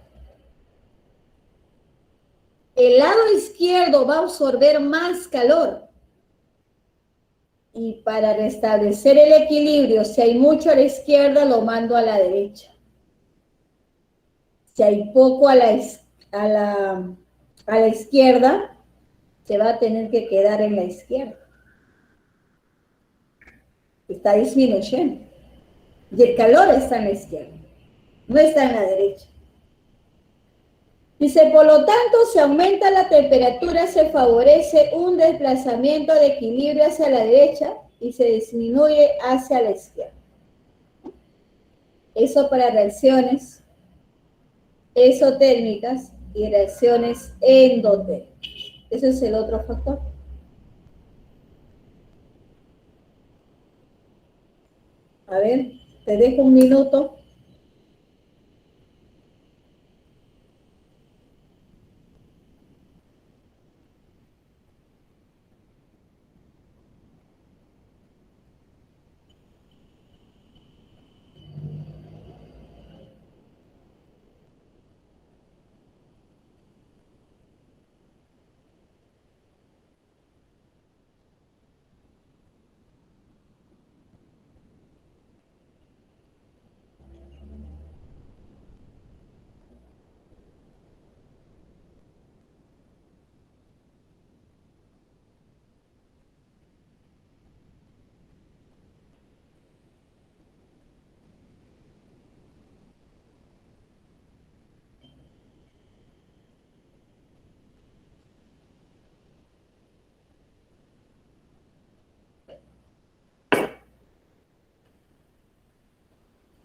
el lado izquierdo va a absorber más calor. Y para restablecer el equilibrio, si hay mucho a la izquierda, lo mando a la derecha. Si hay poco a la izquierda, se va a tener que quedar en la izquierda. Está disminuyendo. Y el calor está en la izquierda, no está en la derecha. Dice, por lo tanto, si aumenta la temperatura, se favorece un desplazamiento de equilibrio hacia la derecha y se disminuye hacia la izquierda. Eso para reacciones exotérmicas y reacciones endotérmicas. Ese es el otro factor. A ver, te dejo un minuto.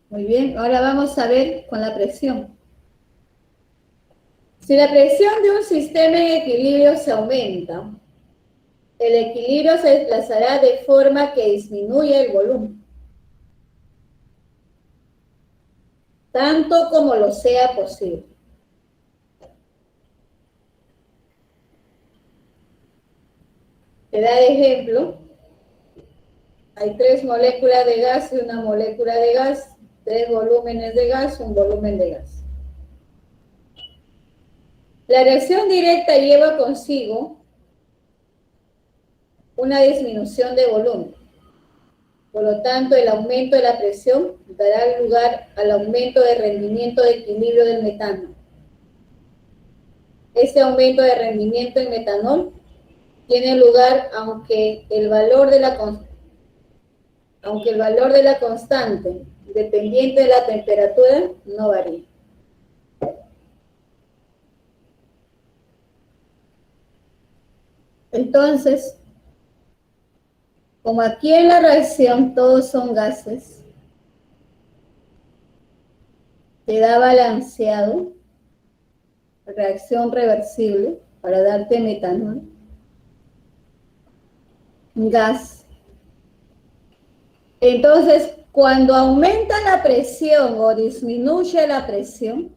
Muy bien, ahora vamos a ver con la presión. Si la presión de un sistema en equilibrio se aumenta, el equilibrio se desplazará de forma que disminuye el volumen, tanto como lo sea posible. Te da de ejemplo, hay 3 moléculas de gas y una molécula de gas, 3 volúmenes de gas y un volumen de gas. La reacción directa lleva consigo una disminución de volumen. Por lo tanto, el aumento de la presión dará lugar al aumento de rendimiento de equilibrio del metanol. Este aumento de rendimiento en metanol tiene lugar aunque el valor de la constante dependiente de la temperatura no varía. Entonces, como aquí en la reacción todos son gases, te da balanceado, reacción reversible, para darte metanol, gas. Entonces, cuando aumenta la presión o disminuye la presión,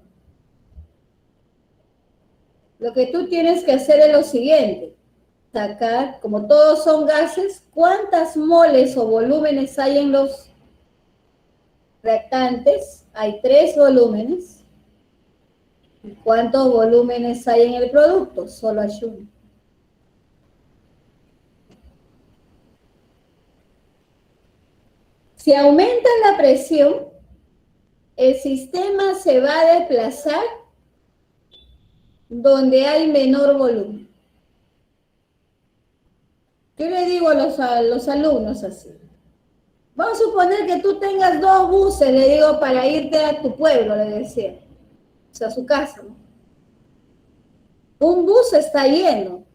lo que tú tienes que hacer es lo siguiente: sacar, como todos son gases, cuántas moles o volúmenes hay en los reactantes. Hay 3 volúmenes. ¿Y cuántos volúmenes hay en el producto? Solo hay 1. Si aumenta la presión, el sistema se va a desplazar donde hay menor volumen. Yo le digo a los alumnos así: vamos a suponer que tú tengas 2 buses, le digo, para irte a tu pueblo, le decía, o sea, a su casa, ¿no? Un bus está lleno,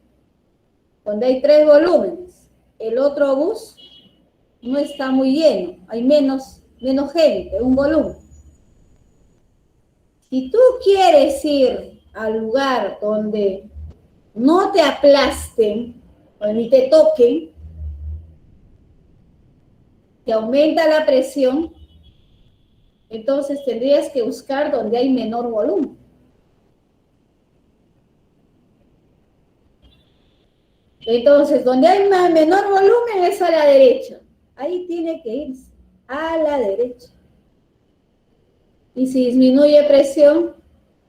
donde hay 3 volúmenes. El otro bus no está muy lleno, hay menos gente, un volumen. Si tú quieres ir al lugar donde no te aplasten, o ni te toquen, que aumenta la presión, entonces tendrías que buscar donde hay menor volumen. Entonces, donde hay menor volumen es a la derecha. Ahí tiene que irse, a la derecha. Y si disminuye presión,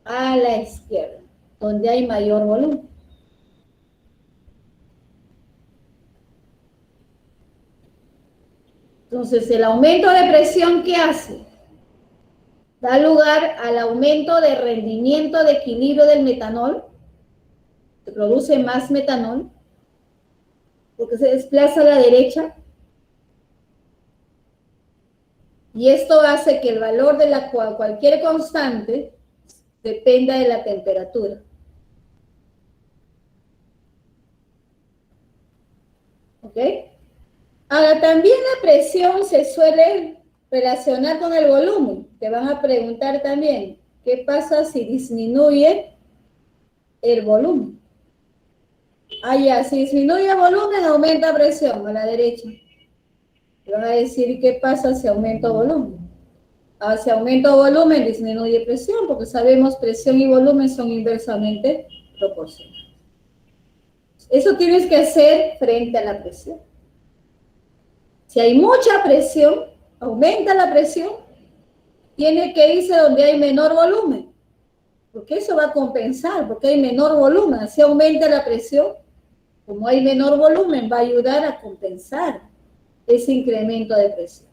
a la izquierda, donde hay mayor volumen. Entonces, el aumento de presión, ¿qué hace? Da lugar al aumento de rendimiento de equilibrio del metanol. Se produce más metanol, porque se desplaza a la derecha. Y esto hace que el valor de cualquier constante dependa de la temperatura. ¿Ok? Ahora, también la presión se suele relacionar con el volumen. Te van a preguntar también, ¿qué pasa si disminuye el volumen? Ah, ya, si disminuye el volumen, aumenta presión a la derecha. Te van a decir, ¿qué pasa si aumenta volumen? Ah, si aumenta volumen, disminuye presión, porque sabemos presión y volumen son inversamente proporcionales. Eso tienes que hacer frente a la presión. Si hay mucha presión, aumenta la presión, tiene que irse donde hay menor volumen, porque eso va a compensar, porque hay menor volumen, así aumenta la presión. Como hay menor volumen, va a ayudar a compensar ese incremento de presión.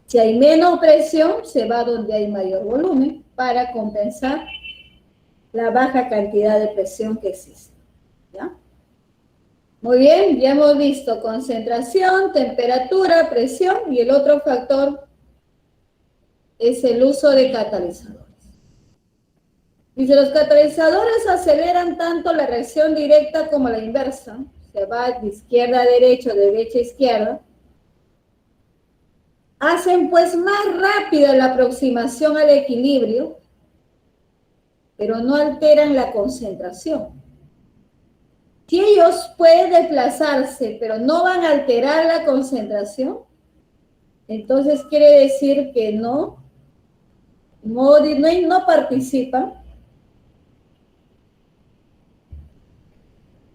Si hay menos presión, se va donde hay mayor volumen para compensar la baja cantidad de presión que existe. ¿Ya? Muy bien, ya hemos visto concentración, temperatura, presión y el otro factor es el uso de catalizadores. Dice, los catalizadores aceleran tanto la reacción directa como la inversa. Se va de izquierda a derecha, de derecha a izquierda. Hacen pues más rápida la aproximación al equilibrio, pero no alteran la concentración. Si ellos pueden desplazarse, pero no van a alterar la concentración, entonces quiere decir que no participan.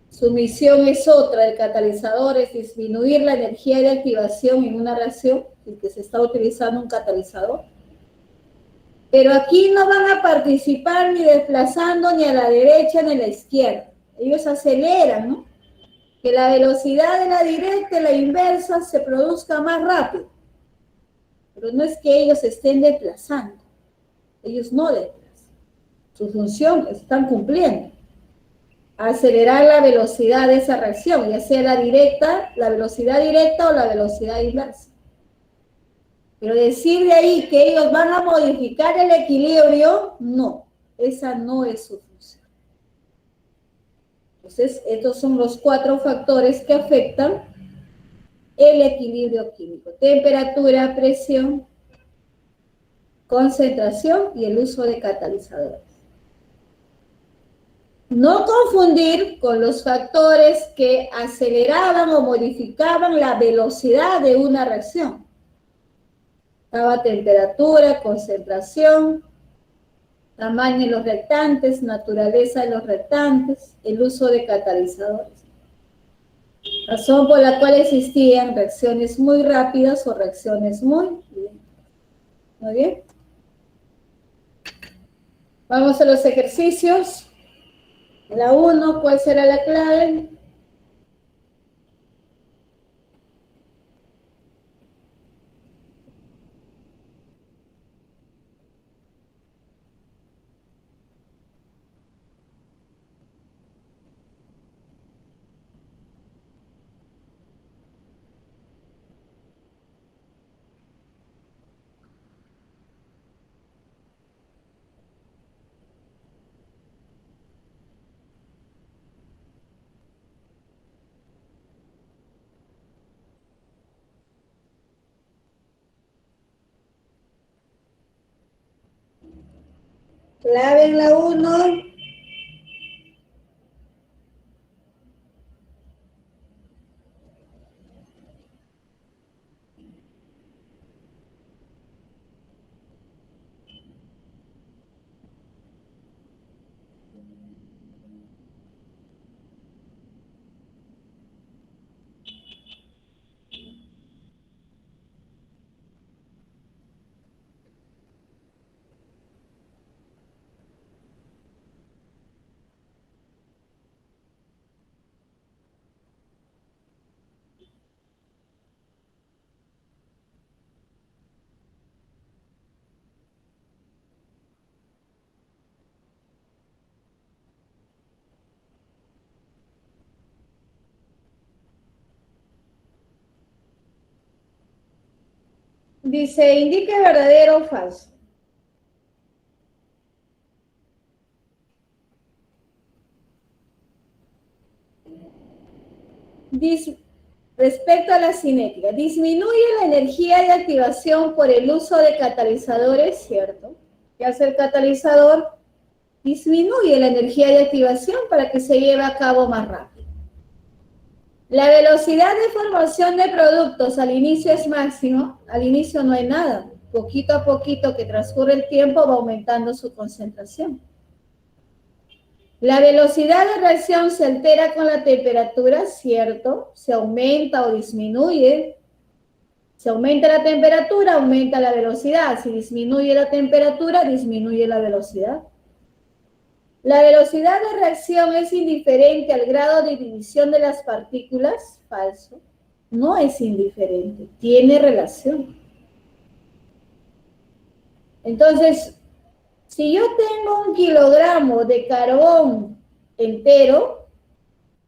Su misión es otra, el catalizador es disminuir la energía de activación en una reacción en que se está utilizando un catalizador. Pero aquí no van a participar ni desplazando ni a la derecha ni a la izquierda. Ellos aceleran, ¿no? Que la velocidad de la directa y la inversa se produzca más rápido. Pero no es que ellos estén desplazando. Ellos no desplazan. Su función están cumpliendo. Acelerar la velocidad de esa reacción, ya sea la velocidad directa o la velocidad inversa. Pero decir de ahí que ellos van a modificar el equilibrio, no, esa no es su función. Entonces, estos son los 4 factores que afectan el equilibrio químico: temperatura, presión, concentración y el uso de catalizadores. No confundir con los factores que aceleraban o modificaban la velocidad de una reacción. Estaba temperatura, concentración, tamaño de los reactantes, naturaleza de los reactantes, el uso de catalizadores. Razón por la cual existían reacciones muy rápidas o reacciones muy lentas. Muy bien. Vamos a los ejercicios. La 1, ¿cuál será la clave? Clave en la 1. Dice, indique verdadero o falso. Respecto a la cinética, disminuye la energía de activación por el uso de catalizadores, ¿cierto? ¿Qué hace el catalizador? Disminuye la energía de activación para que se lleve a cabo más rápido. La velocidad de formación de productos al inicio es máximo, al inicio no hay nada. Poquito a poquito que transcurre el tiempo va aumentando su concentración. La velocidad de reacción se altera con la temperatura, ¿cierto? Se aumenta o disminuye. Si aumenta la temperatura, aumenta la velocidad. Si disminuye la temperatura, disminuye la velocidad. La velocidad de reacción es indiferente al grado de división de las partículas. Falso. No es indiferente, tiene relación. Entonces, si yo tengo 1 kilogramo de carbón entero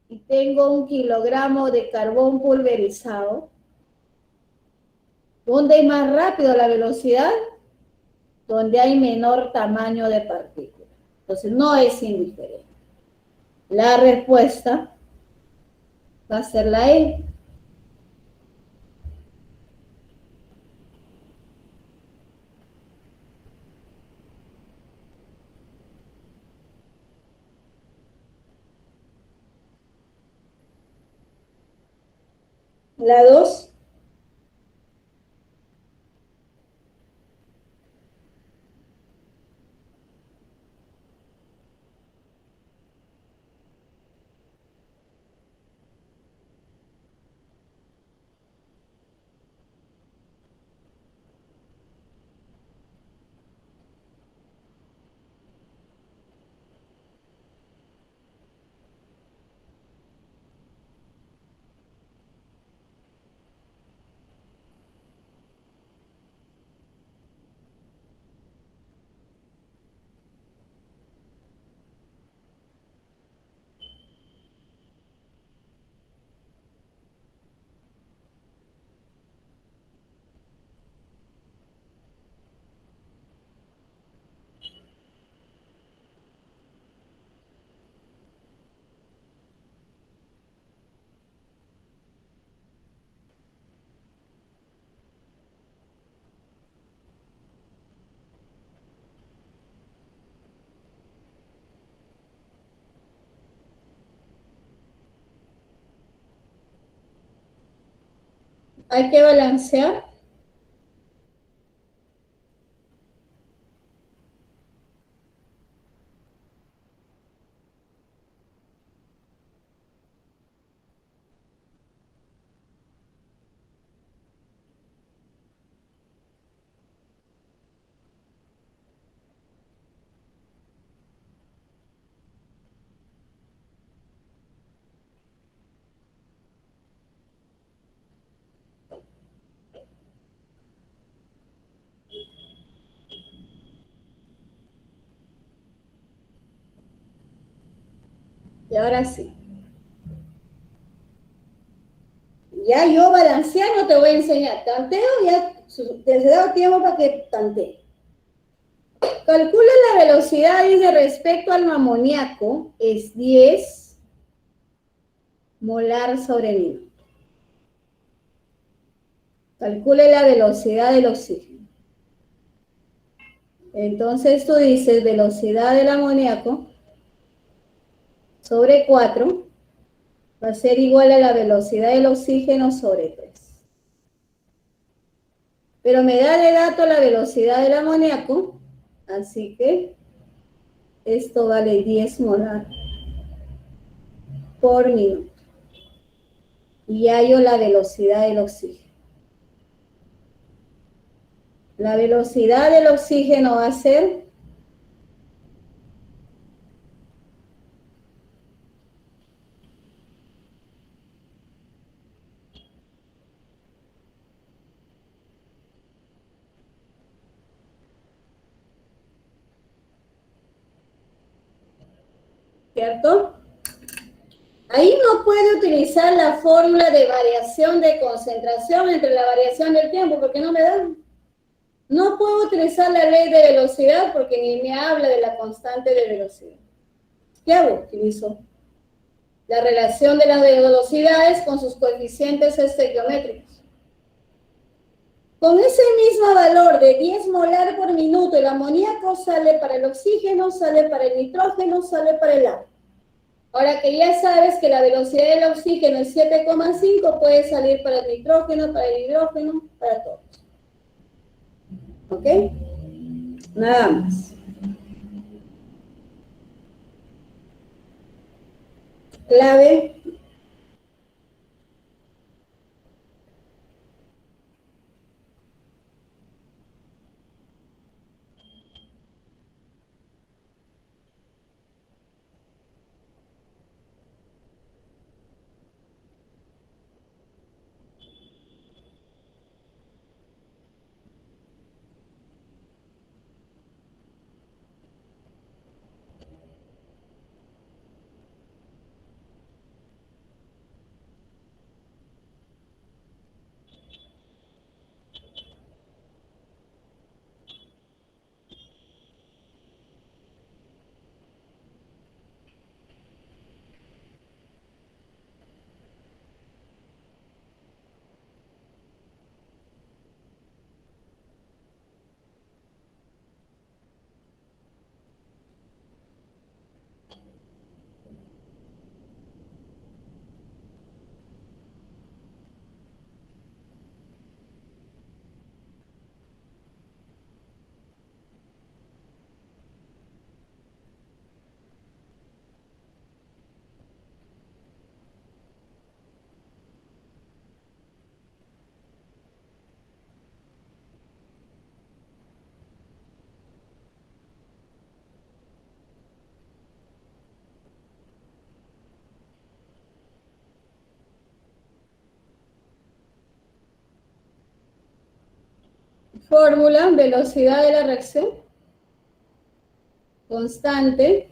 y tengo 1 kilogramo de carbón pulverizado, ¿dónde hay más rápido la velocidad? Donde hay menor tamaño de partículas. Entonces, no es indiferente. La respuesta va a ser la E. La 2. Hay que balancear. Y ahora sí. Ya yo balancear no te voy a enseñar. Tanteo ya te he dado tiempo para que tantee. Calcula la velocidad y de respecto al amoníaco es 10 molar sobre minuto. Calcule la velocidad del oxígeno. Entonces tú dices velocidad del amoníaco sobre 4 va a ser igual a la velocidad del oxígeno sobre 3. Pero me da de dato la velocidad del amoníaco, así que esto vale 10 molar por minuto. Y hallo la velocidad del oxígeno. La velocidad del oxígeno va a ser ¿cierto? Ahí no puede utilizar la fórmula de variación de concentración entre la variación del tiempo, porque no me da. No puedo utilizar la ley de velocidad porque ni me habla de la constante de velocidad. ¿Qué hago? Utilizo la relación de las velocidades con sus coeficientes estequiométricos. Con ese mismo valor de 10 molar por minuto, el amoníaco sale para el oxígeno, sale para el nitrógeno, sale para el agua. Ahora que ya sabes que la velocidad del oxígeno es 7,5, puede salir para el nitrógeno, para el hidrógeno, para todos. ¿Ok? Nada más. Clave. Fórmula, velocidad de la reacción, constante,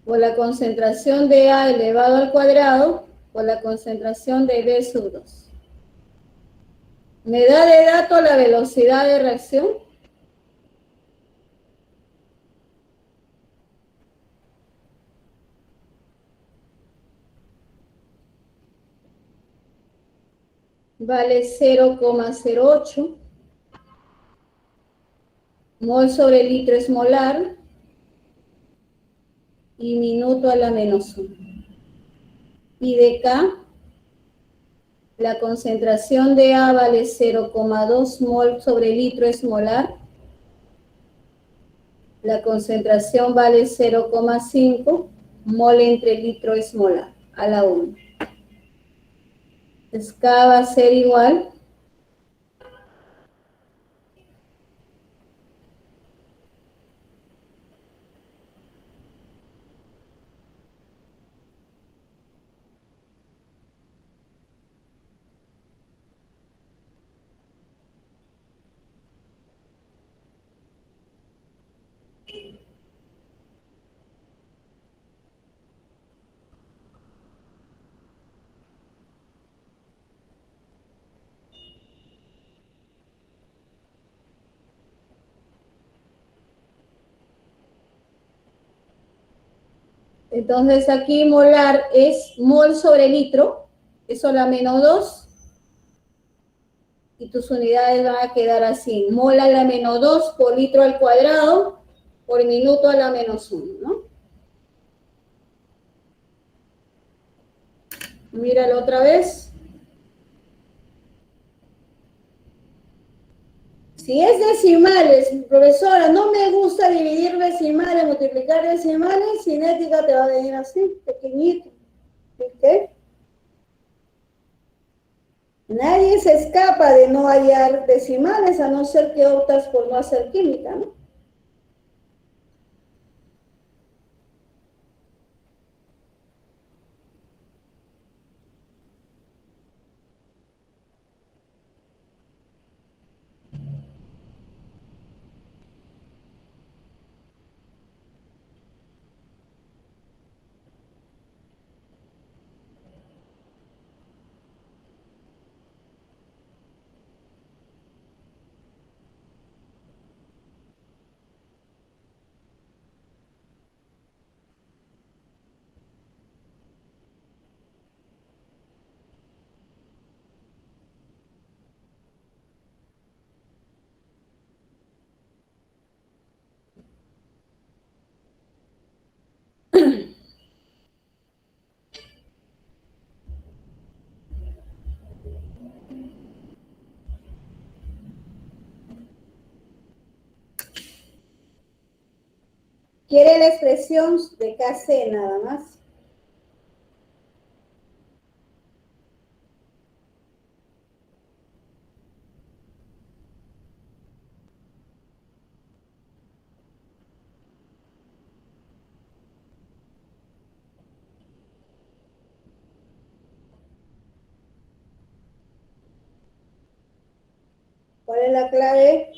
por la concentración de A elevado al cuadrado, por la concentración de B sub 2. Me da de dato la velocidad de reacción. Vale 0,08 mol sobre litro es molar y minuto a la menos 1. Y de K, la concentración de A vale 0,2 mol sobre litro es molar. La concentración vale 0,5 mol entre litro es molar a la 1. Entonces K va a ser igual . Entonces aquí molar es mol sobre litro, eso la menos 2, y tus unidades van a quedar así, mol a la menos 2 por litro al cuadrado por minuto a la menos 1, ¿no? Míralo otra vez. Si es decimales, profesora, no me gusta dividir decimales, multiplicar decimales, cinética te va a venir así, pequeñito. ¿Ok? Nadie se escapa de no hallar decimales, a no ser que optas por no hacer química, ¿no? Quiere la expresión de KC nada más. ¿Cuál es la clave?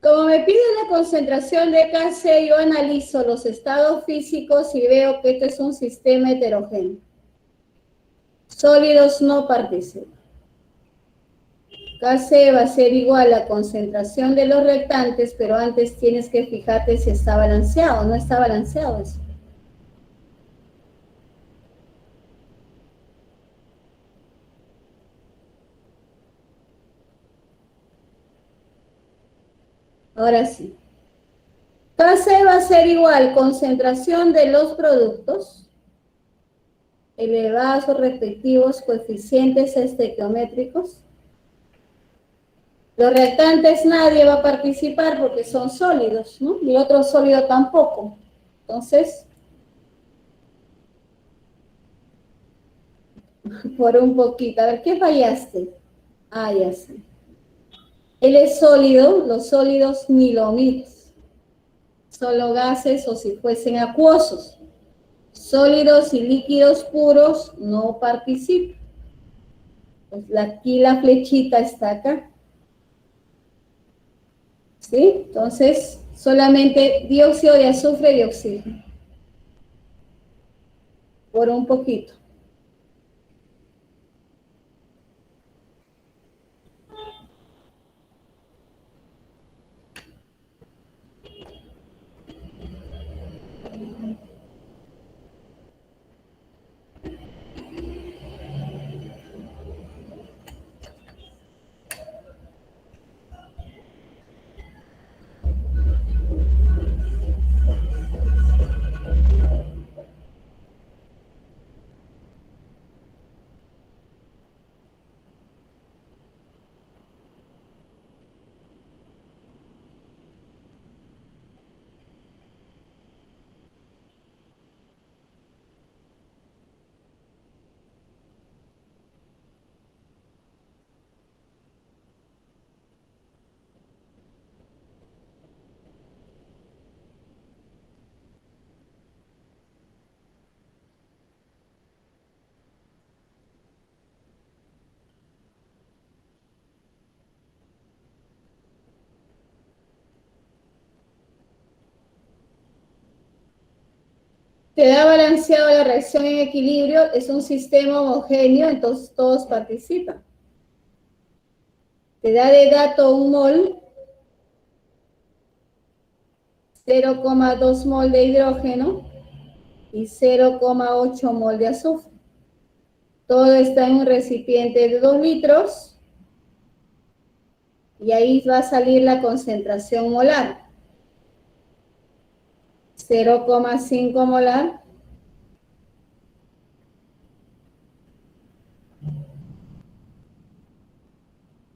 Como me pide la concentración de KC, yo analizo los estados físicos y veo que este es un sistema heterogéneo. Sólidos no participan. KC va a ser igual a la concentración de los reactantes, pero antes tienes que fijarte si está balanceado o no está balanceado eso. Ahora sí. KC va a ser igual concentración de los productos elevado a sus respectivos coeficientes estequiométricos. Los reactantes nadie va a participar porque son sólidos, ¿no? Y otro sólido tampoco. Entonces, por un poquito. A ver, ¿qué fallaste? Ah, ya sé. Él es sólido, los sólidos ni lo mires. Solo gases o si fuesen acuosos. Sólidos y líquidos puros no participan. Pues aquí la flechita está acá. ¿Sí? Entonces, solamente dióxido de azufre y oxígeno. Por un poquito. Te da balanceado la reacción en equilibrio, es un sistema homogéneo, entonces todos participan. Te da de dato un mol, 0,2 mol de hidrógeno y 0,8 mol de azufre. Todo está en un recipiente de 2 litros y ahí va a salir la concentración molar. 0,5 molar.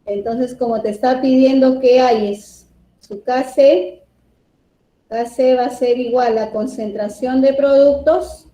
Entonces, como te está pidiendo que hay es su KC, KC va a ser igual a la concentración de productos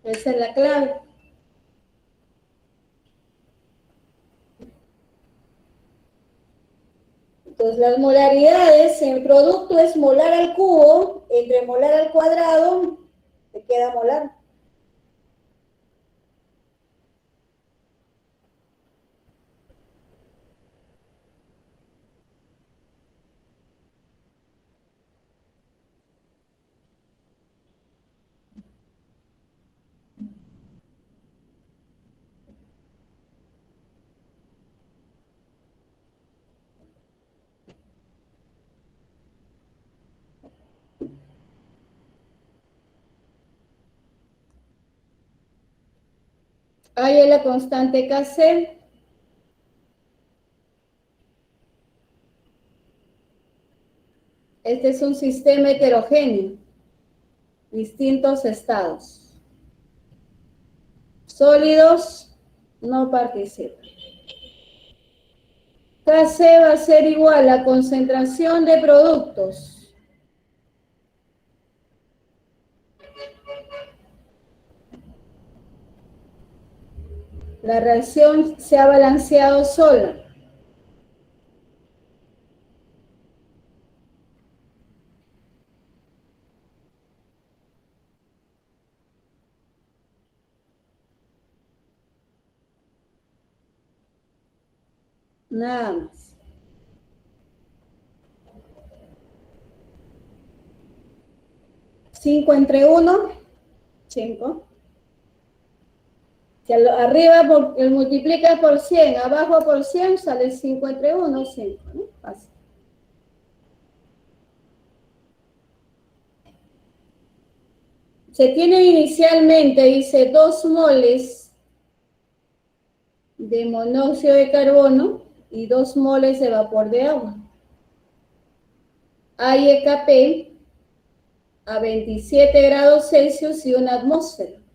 Esa es la clave. Entonces, las molaridades en el producto es molar al cubo, entre molar al cuadrado, te queda molar. Ahí es la constante Kc. Este es un sistema heterogéneo, distintos estados. Sólidos no participan. Kc va a ser igual a concentración de productos la reacción se ha balanceado sola. Nada más. Cinco entre 1, 5. Si arriba multiplica por 100, abajo por 100, sale 5 entre 1, 5. ¿No? Fácil. Se tiene inicialmente, dice, 2 moles de monóxido de carbono y 2 moles de vapor de agua. Hay EKP a 27 grados Celsius y una atmósfera.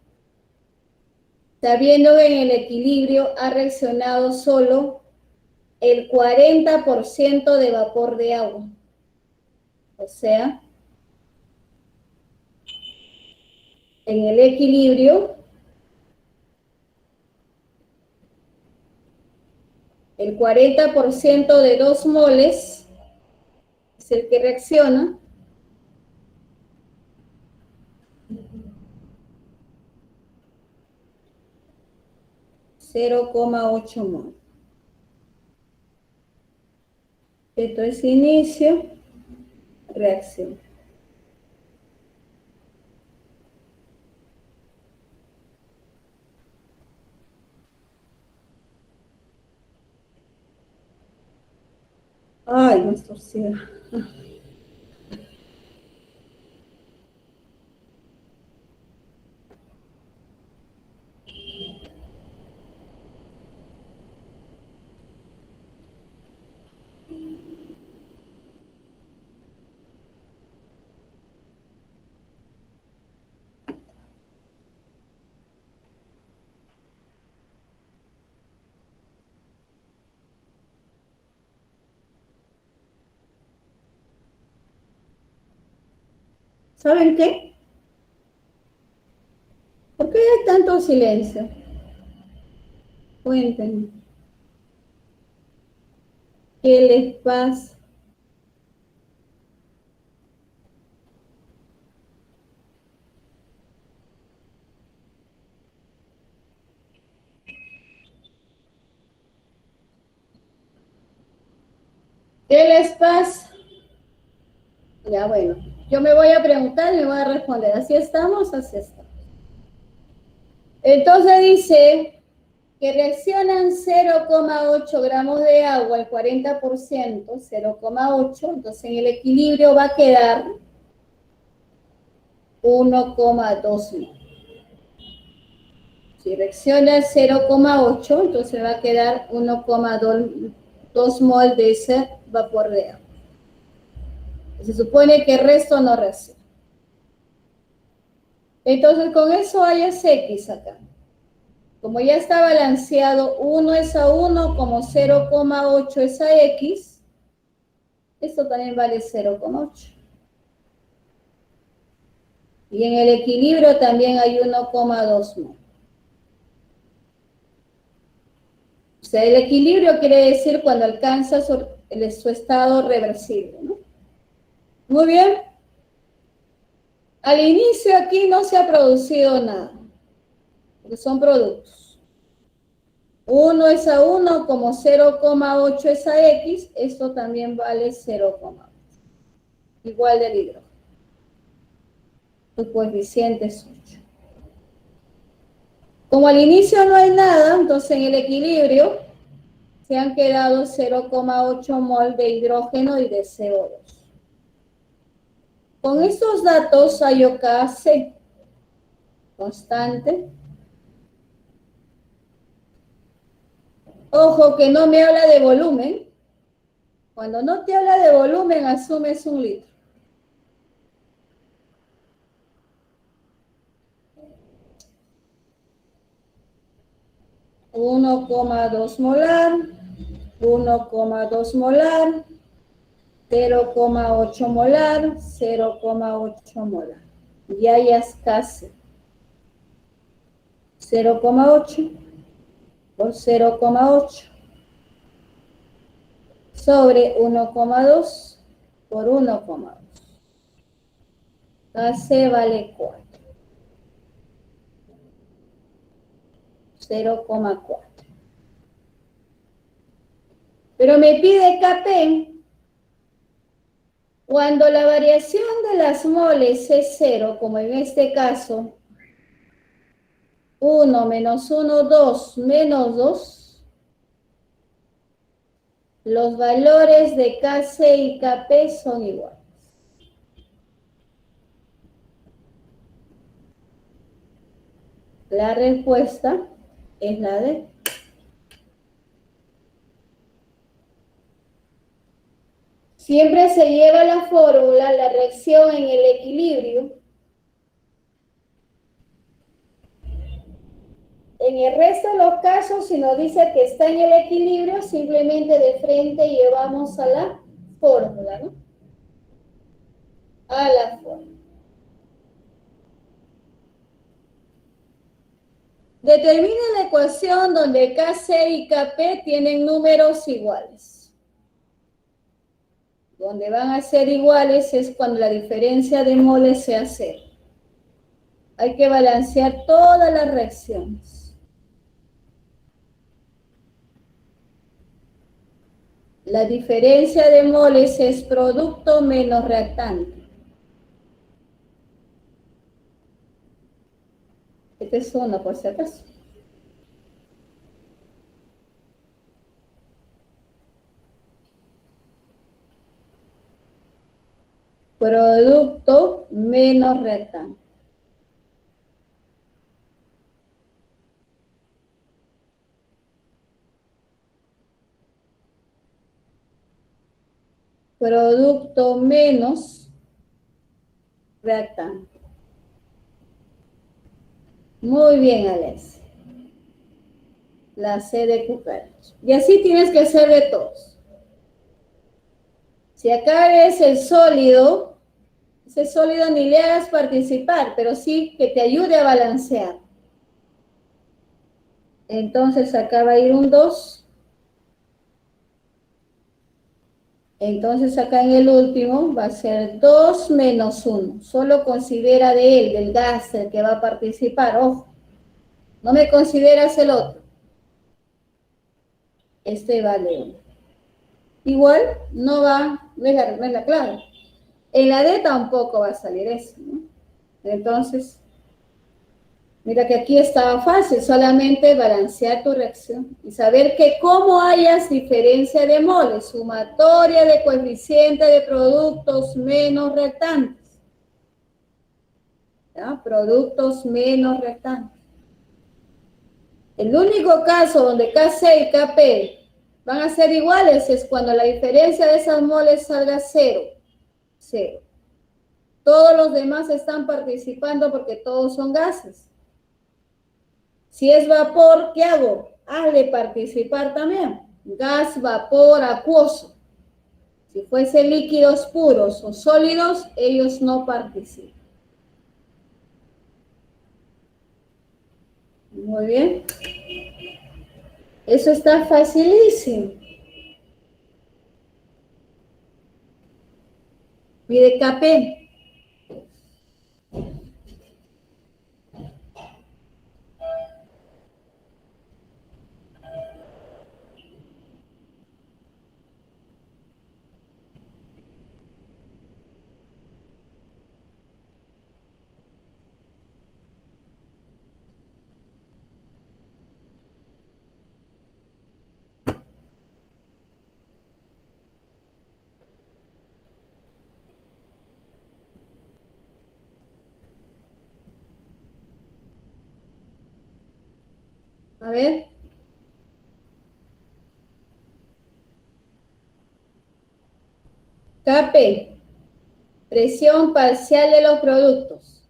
Sabiendo que en el equilibrio ha reaccionado solo el 40% de vapor de agua. O sea, en el equilibrio, el 40% de 2 moles es el que reacciona. (0,8 mol). Esto es inicio, reacción. Ay, nos torcida. ¿Saben qué? ¿Por qué hay tanto silencio? Cuéntenme. ¿Qué les pasa? ¿Qué les pasa? Ya bueno, yo me voy a preguntar y me voy a responder. ¿Así estamos? Así estamos. Entonces dice que reaccionan 0,8 gramos de agua al 40%, 0,8, entonces en el equilibrio va a quedar 1,2 mol. Si reacciona 0,8, entonces va a quedar 1,2 mol de ese vapor de agua. Se supone que el resto no reacciona. Entonces con eso hay X acá. Como ya está balanceado, 1 es a 1, como 0,8 es a X, esto también vale 0,8. Y en el equilibrio también hay 1,2 mol. O sea, el equilibrio quiere decir cuando alcanza su estado reversible, ¿no? Muy bien. Al inicio aquí no se ha producido nada, porque son productos. 1 es a 1 como 0,8 es a X, esto también vale 0,8. Igual del hidrógeno. Tu coeficiente es 8. Como al inicio no hay nada, entonces en el equilibrio se han quedado 0,8 mol de hidrógeno y de CO2. Con estos datos hay OKC constante. Ojo que no me habla de volumen. Cuando no te habla de volumen, asumes 1 litro. $1,2 molar, 1,2 molar, 0,8 molar, 0,8 molar. Y hay casi 0,8 por 0,8 sobre 1,2 por 1,2. Casi vale 4. 0,4. Pero me pide Kp. Cuando la variación de las moles es 0, como en este caso, 1 menos 1, 2 menos 2, los valores de Kc y Kp son iguales. La respuesta es la D. Siempre se lleva la fórmula, la reacción en el equilibrio. En el resto de los casos, si nos dice que está en el equilibrio, simplemente de frente llevamos a la fórmula, ¿no? A la fórmula. Determina la ecuación donde Kc y Kp tienen números iguales. Donde van a ser iguales es cuando la diferencia de moles sea 0. Hay que balancear todas las reacciones. La diferencia de moles es producto menos reactante. Esta es una por si acaso. Producto menos reactante. Producto menos reactante. Muy bien, Alex. La C de cucaracha. Y así tienes que hacer de todos. Si acá ves el sólido, ese sólido ni le hagas participar, pero sí que te ayude a balancear. Entonces acá va a ir un 2. Entonces acá en el último va a ser 2 menos 1. Solo considera de él, del gas, el que va a participar. Ojo, no me consideras el otro. Este vale 1. Igual no va, no es la clave. En la D tampoco va a salir eso, ¿no? Entonces, mira que aquí estaba fácil, solamente balancear tu reacción y saber que como hayas diferencia de moles, sumatoria de coeficiente de productos menos reactantes. ¿Ya? Productos menos reactantes. El único caso donde Kc y Kp van a ser iguales es cuando la diferencia de esas moles salga 0. 0. Todos los demás están participando porque todos son gases. Si es vapor, ¿qué hago? Hazle participar también. Gas, vapor, acuoso. Si fuese líquidos puros o sólidos, ellos no participan. Muy bien. Eso está facilísimo. Mide KP. A ver. KP. Presión parcial de los productos.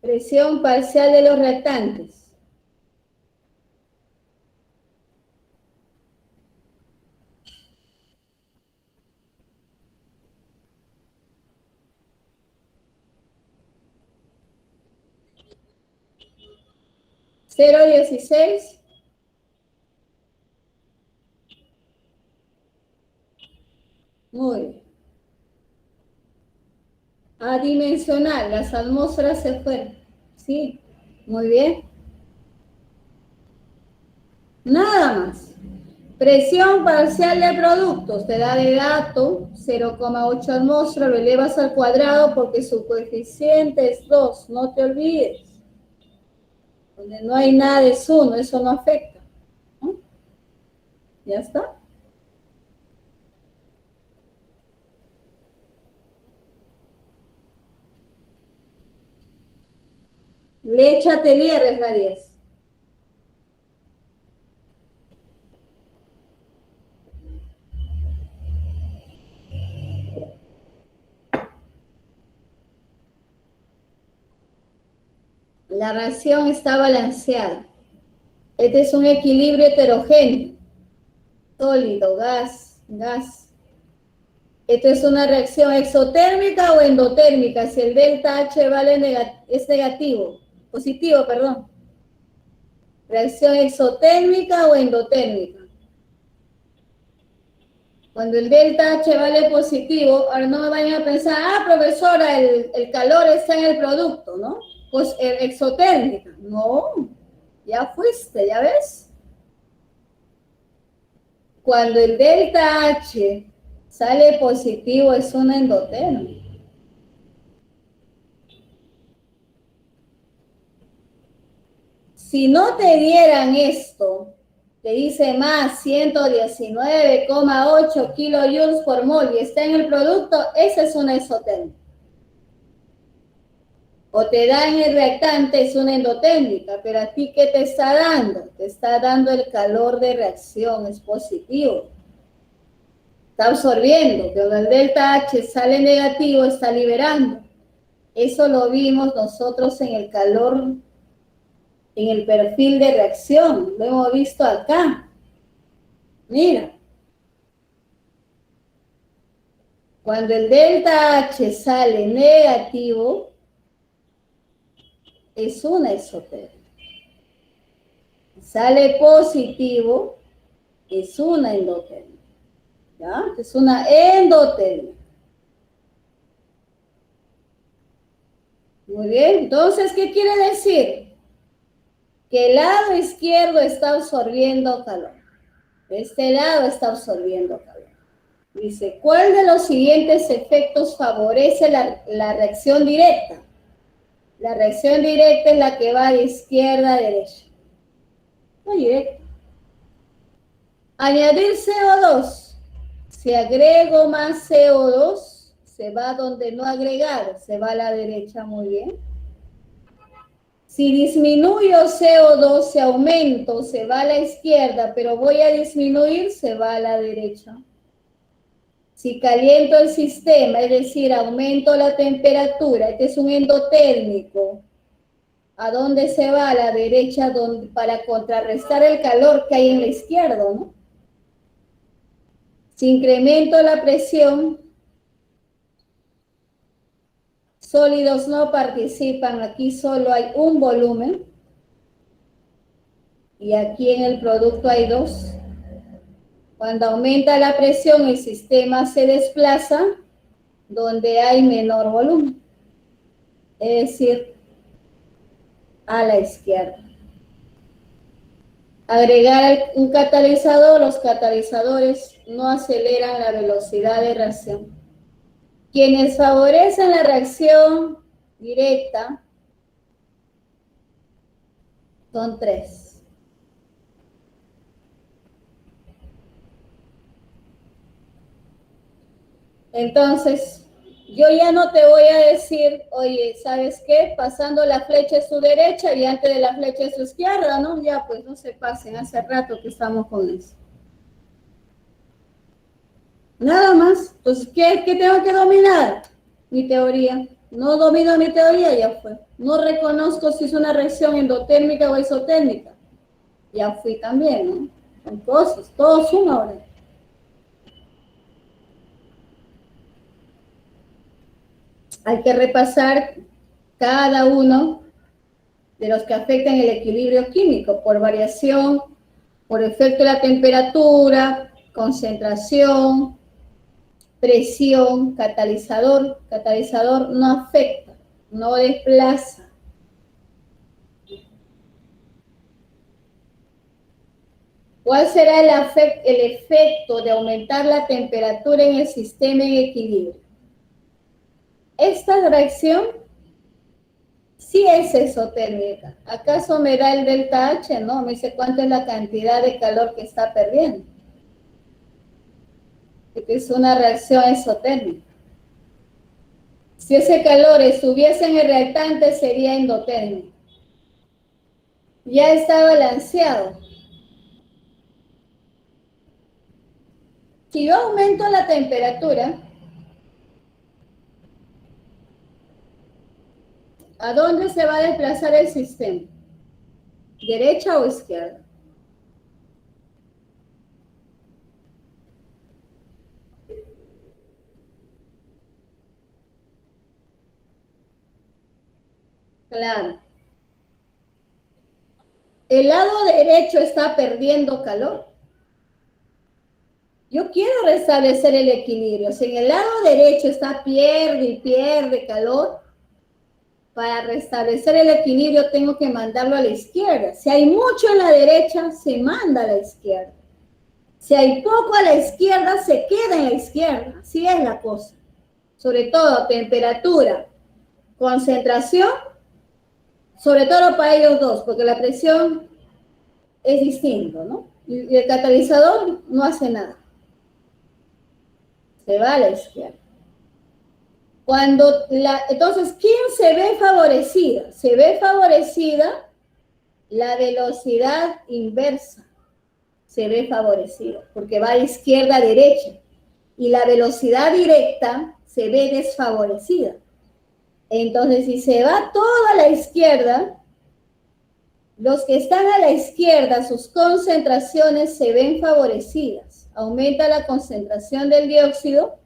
Presión parcial de los reactantes. Cero 16. Muy bien. Adimensional, las atmósferas se fueron. Sí, muy bien. Nada más. Presión parcial de productos, te da de dato 0,8 atmósferas, lo elevas al cuadrado porque su coeficiente es 2, no te olvides. Donde no hay nada es 1, eso no afecta. ¿No? ¿Ya está? Leche Atelier es la 10. La reacción está balanceada. Este es un equilibrio heterogéneo. Sólido, gas, gas. Esto es una reacción exotérmica o endotérmica. Si el delta H es negativo, positivo, perdón. Reacción exotérmica o endotérmica. Cuando el delta H vale positivo, ahora no me vayan a pensar, profesora, el calor está en el producto, ¿no? Pues exotérmica. No, ya fuiste, ¿ya ves? Cuando el delta H sale positivo, es una endotérmica. Si no te dieran esto, te dice más 119,8 kilojoules por mol y está en el producto, esa es una isotérmica. O te da en el reactante, es una endotérmica, pero a ti, ¿qué te está dando? Te está dando el calor de reacción, es positivo. Está absorbiendo, cuando el delta H sale negativo, está liberando. Eso lo vimos nosotros en el calor, en el perfil de reacción, lo hemos visto acá. Mira, cuando el delta H sale negativo, es una isotérmica. Sale positivo, es una endotérmica. ¿Ya? Es una endotérmica. Muy bien, entonces, ¿qué quiere decir? Que el lado izquierdo está absorbiendo calor. Este lado está absorbiendo calor. Dice, ¿cuál de los siguientes efectos favorece la reacción directa? La reacción directa es la que va de izquierda a derecha. No directa. Añadir CO2. Si agrego más CO2, se va donde no agregar, se va a la derecha, muy bien. Si disminuyo CO2, si aumento, se va a la izquierda, pero voy a disminuir, se va a la derecha. Si caliento el sistema, es decir, aumento la temperatura, este es un endotérmico, ¿a dónde se va? A la derecha para contrarrestar el calor que hay en la izquierda, ¿no? Si incremento la presión, sólidos no participan, aquí solo hay un volumen y aquí en el producto hay dos. Cuando aumenta la presión, el sistema se desplaza donde hay menor volumen, es decir, a la izquierda. Agregar un catalizador, los catalizadores no aceleran la velocidad de reacción. Quienes favorecen la reacción directa son tres. Entonces, yo ya no te voy a decir, oye, ¿sabes qué? Pasando la flecha es su derecha y antes de la flecha es su izquierda, ¿no? Ya, pues no se pasen, hace rato que estamos con eso. Nada más. Pues, ¿qué tengo que dominar? Mi teoría. No domino mi teoría, ya fue. No reconozco si es una reacción endotérmica o isotérmica. Ya fui también, ¿no? Son cosas, todo suma ahora. Hay que repasar cada uno de los que afectan el equilibrio químico por variación, por efecto de la temperatura, concentración, presión, catalizador. Catalizador no afecta, no desplaza. ¿Cuál será el efecto de aumentar la temperatura en el sistema en equilibrio? Esta reacción sí es exotérmica. ¿Acaso me da el delta H? No, me dice cuánto es la cantidad de calor que está perdiendo. Porque es una reacción exotérmica. Si ese calor estuviese en el reactante, sería endotérmico. Ya está balanceado. Si yo aumento la temperatura, ¿a dónde se va a desplazar el sistema? ¿Derecha o izquierda? Claro. El lado derecho está perdiendo calor. Yo quiero restablecer el equilibrio. Si en el lado derecho está pierde y pierde calor, para restablecer el equilibrio tengo que mandarlo a la izquierda. Si hay mucho en la derecha, se manda a la izquierda. Si hay poco a la izquierda, se queda en la izquierda. Así es la cosa. Sobre todo temperatura, concentración, sobre todo para ellos dos, porque la presión es distinto, ¿no? Y el catalizador no hace nada. Se va a la izquierda. Entonces, ¿quién se ve favorecida? Se ve favorecida la velocidad inversa. Se ve favorecida porque va de izquierda a derecha. Y la velocidad directa se ve desfavorecida. Entonces, si se va todo a la izquierda, los que están a la izquierda, sus concentraciones se ven favorecidas. Aumenta la concentración del dióxido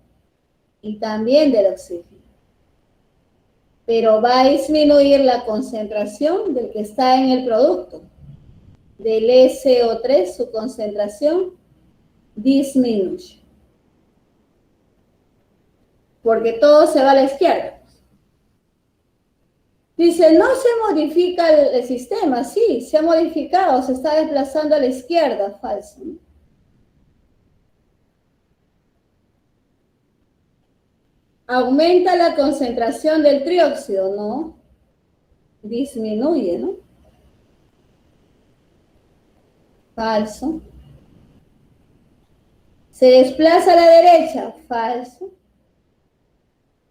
y también del oxígeno. Pero va a disminuir la concentración del que está en el producto. Del SO3, su concentración disminuye. Porque todo se va a la izquierda. Dice, no se modifica el sistema. Sí, se ha modificado, se está desplazando a la izquierda. Falso, ¿no? Aumenta la concentración del trióxido, ¿no? Disminuye, ¿no? Falso. Se desplaza a la derecha. Falso.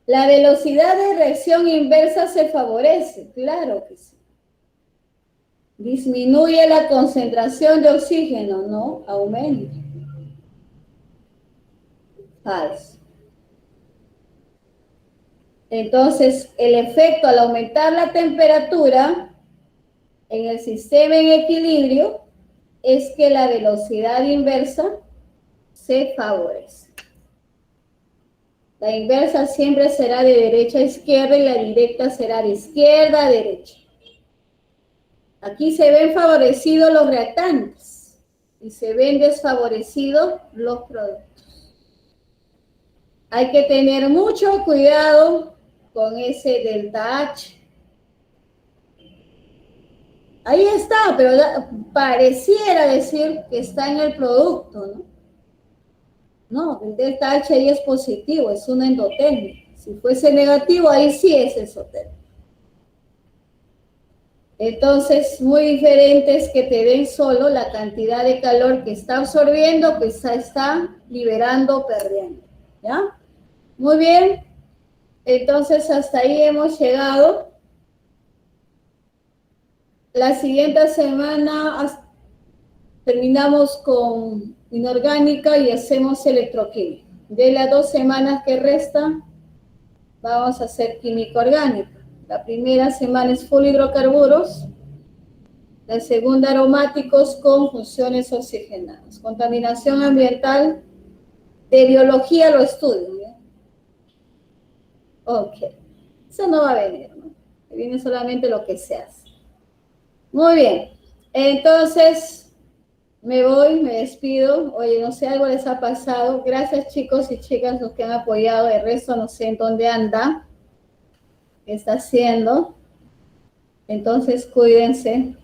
La velocidad de reacción inversa se favorece. Claro que sí. Disminuye la concentración de oxígeno, ¿no? Aumenta. Falso. Entonces, el efecto al aumentar la temperatura en el sistema en equilibrio es que la velocidad inversa se favorece. La inversa siempre será de derecha a izquierda y la directa será de izquierda a derecha. Aquí se ven favorecidos los reactantes y se ven desfavorecidos los productos. Hay que tener mucho cuidado con ese delta H. Ahí está, pero pareciera decir que está en el producto, ¿no? No, el delta H ahí es positivo, es una endotermia. Si fuese negativo, ahí sí es exotérmico. Entonces, muy diferente es que te den solo la cantidad de calor que está absorbiendo, que está liberando, perdiendo. ¿Ya? Muy bien. Entonces, hasta ahí hemos llegado. La siguiente semana terminamos con inorgánica y hacemos electroquímica. De las 2 semanas que restan, vamos a hacer química orgánica. La primera semana es full hidrocarburos, la segunda aromáticos con funciones oxigenadas. Contaminación ambiental, de biología lo estudio, ¿ya? Ok, eso no va a venir, ¿no? Viene solamente lo que se hace. Muy bien, entonces me voy, me despido. Oye, no sé, algo les ha pasado. Gracias chicos y chicas los que han apoyado. El resto no sé en dónde anda, qué está haciendo. Entonces cuídense.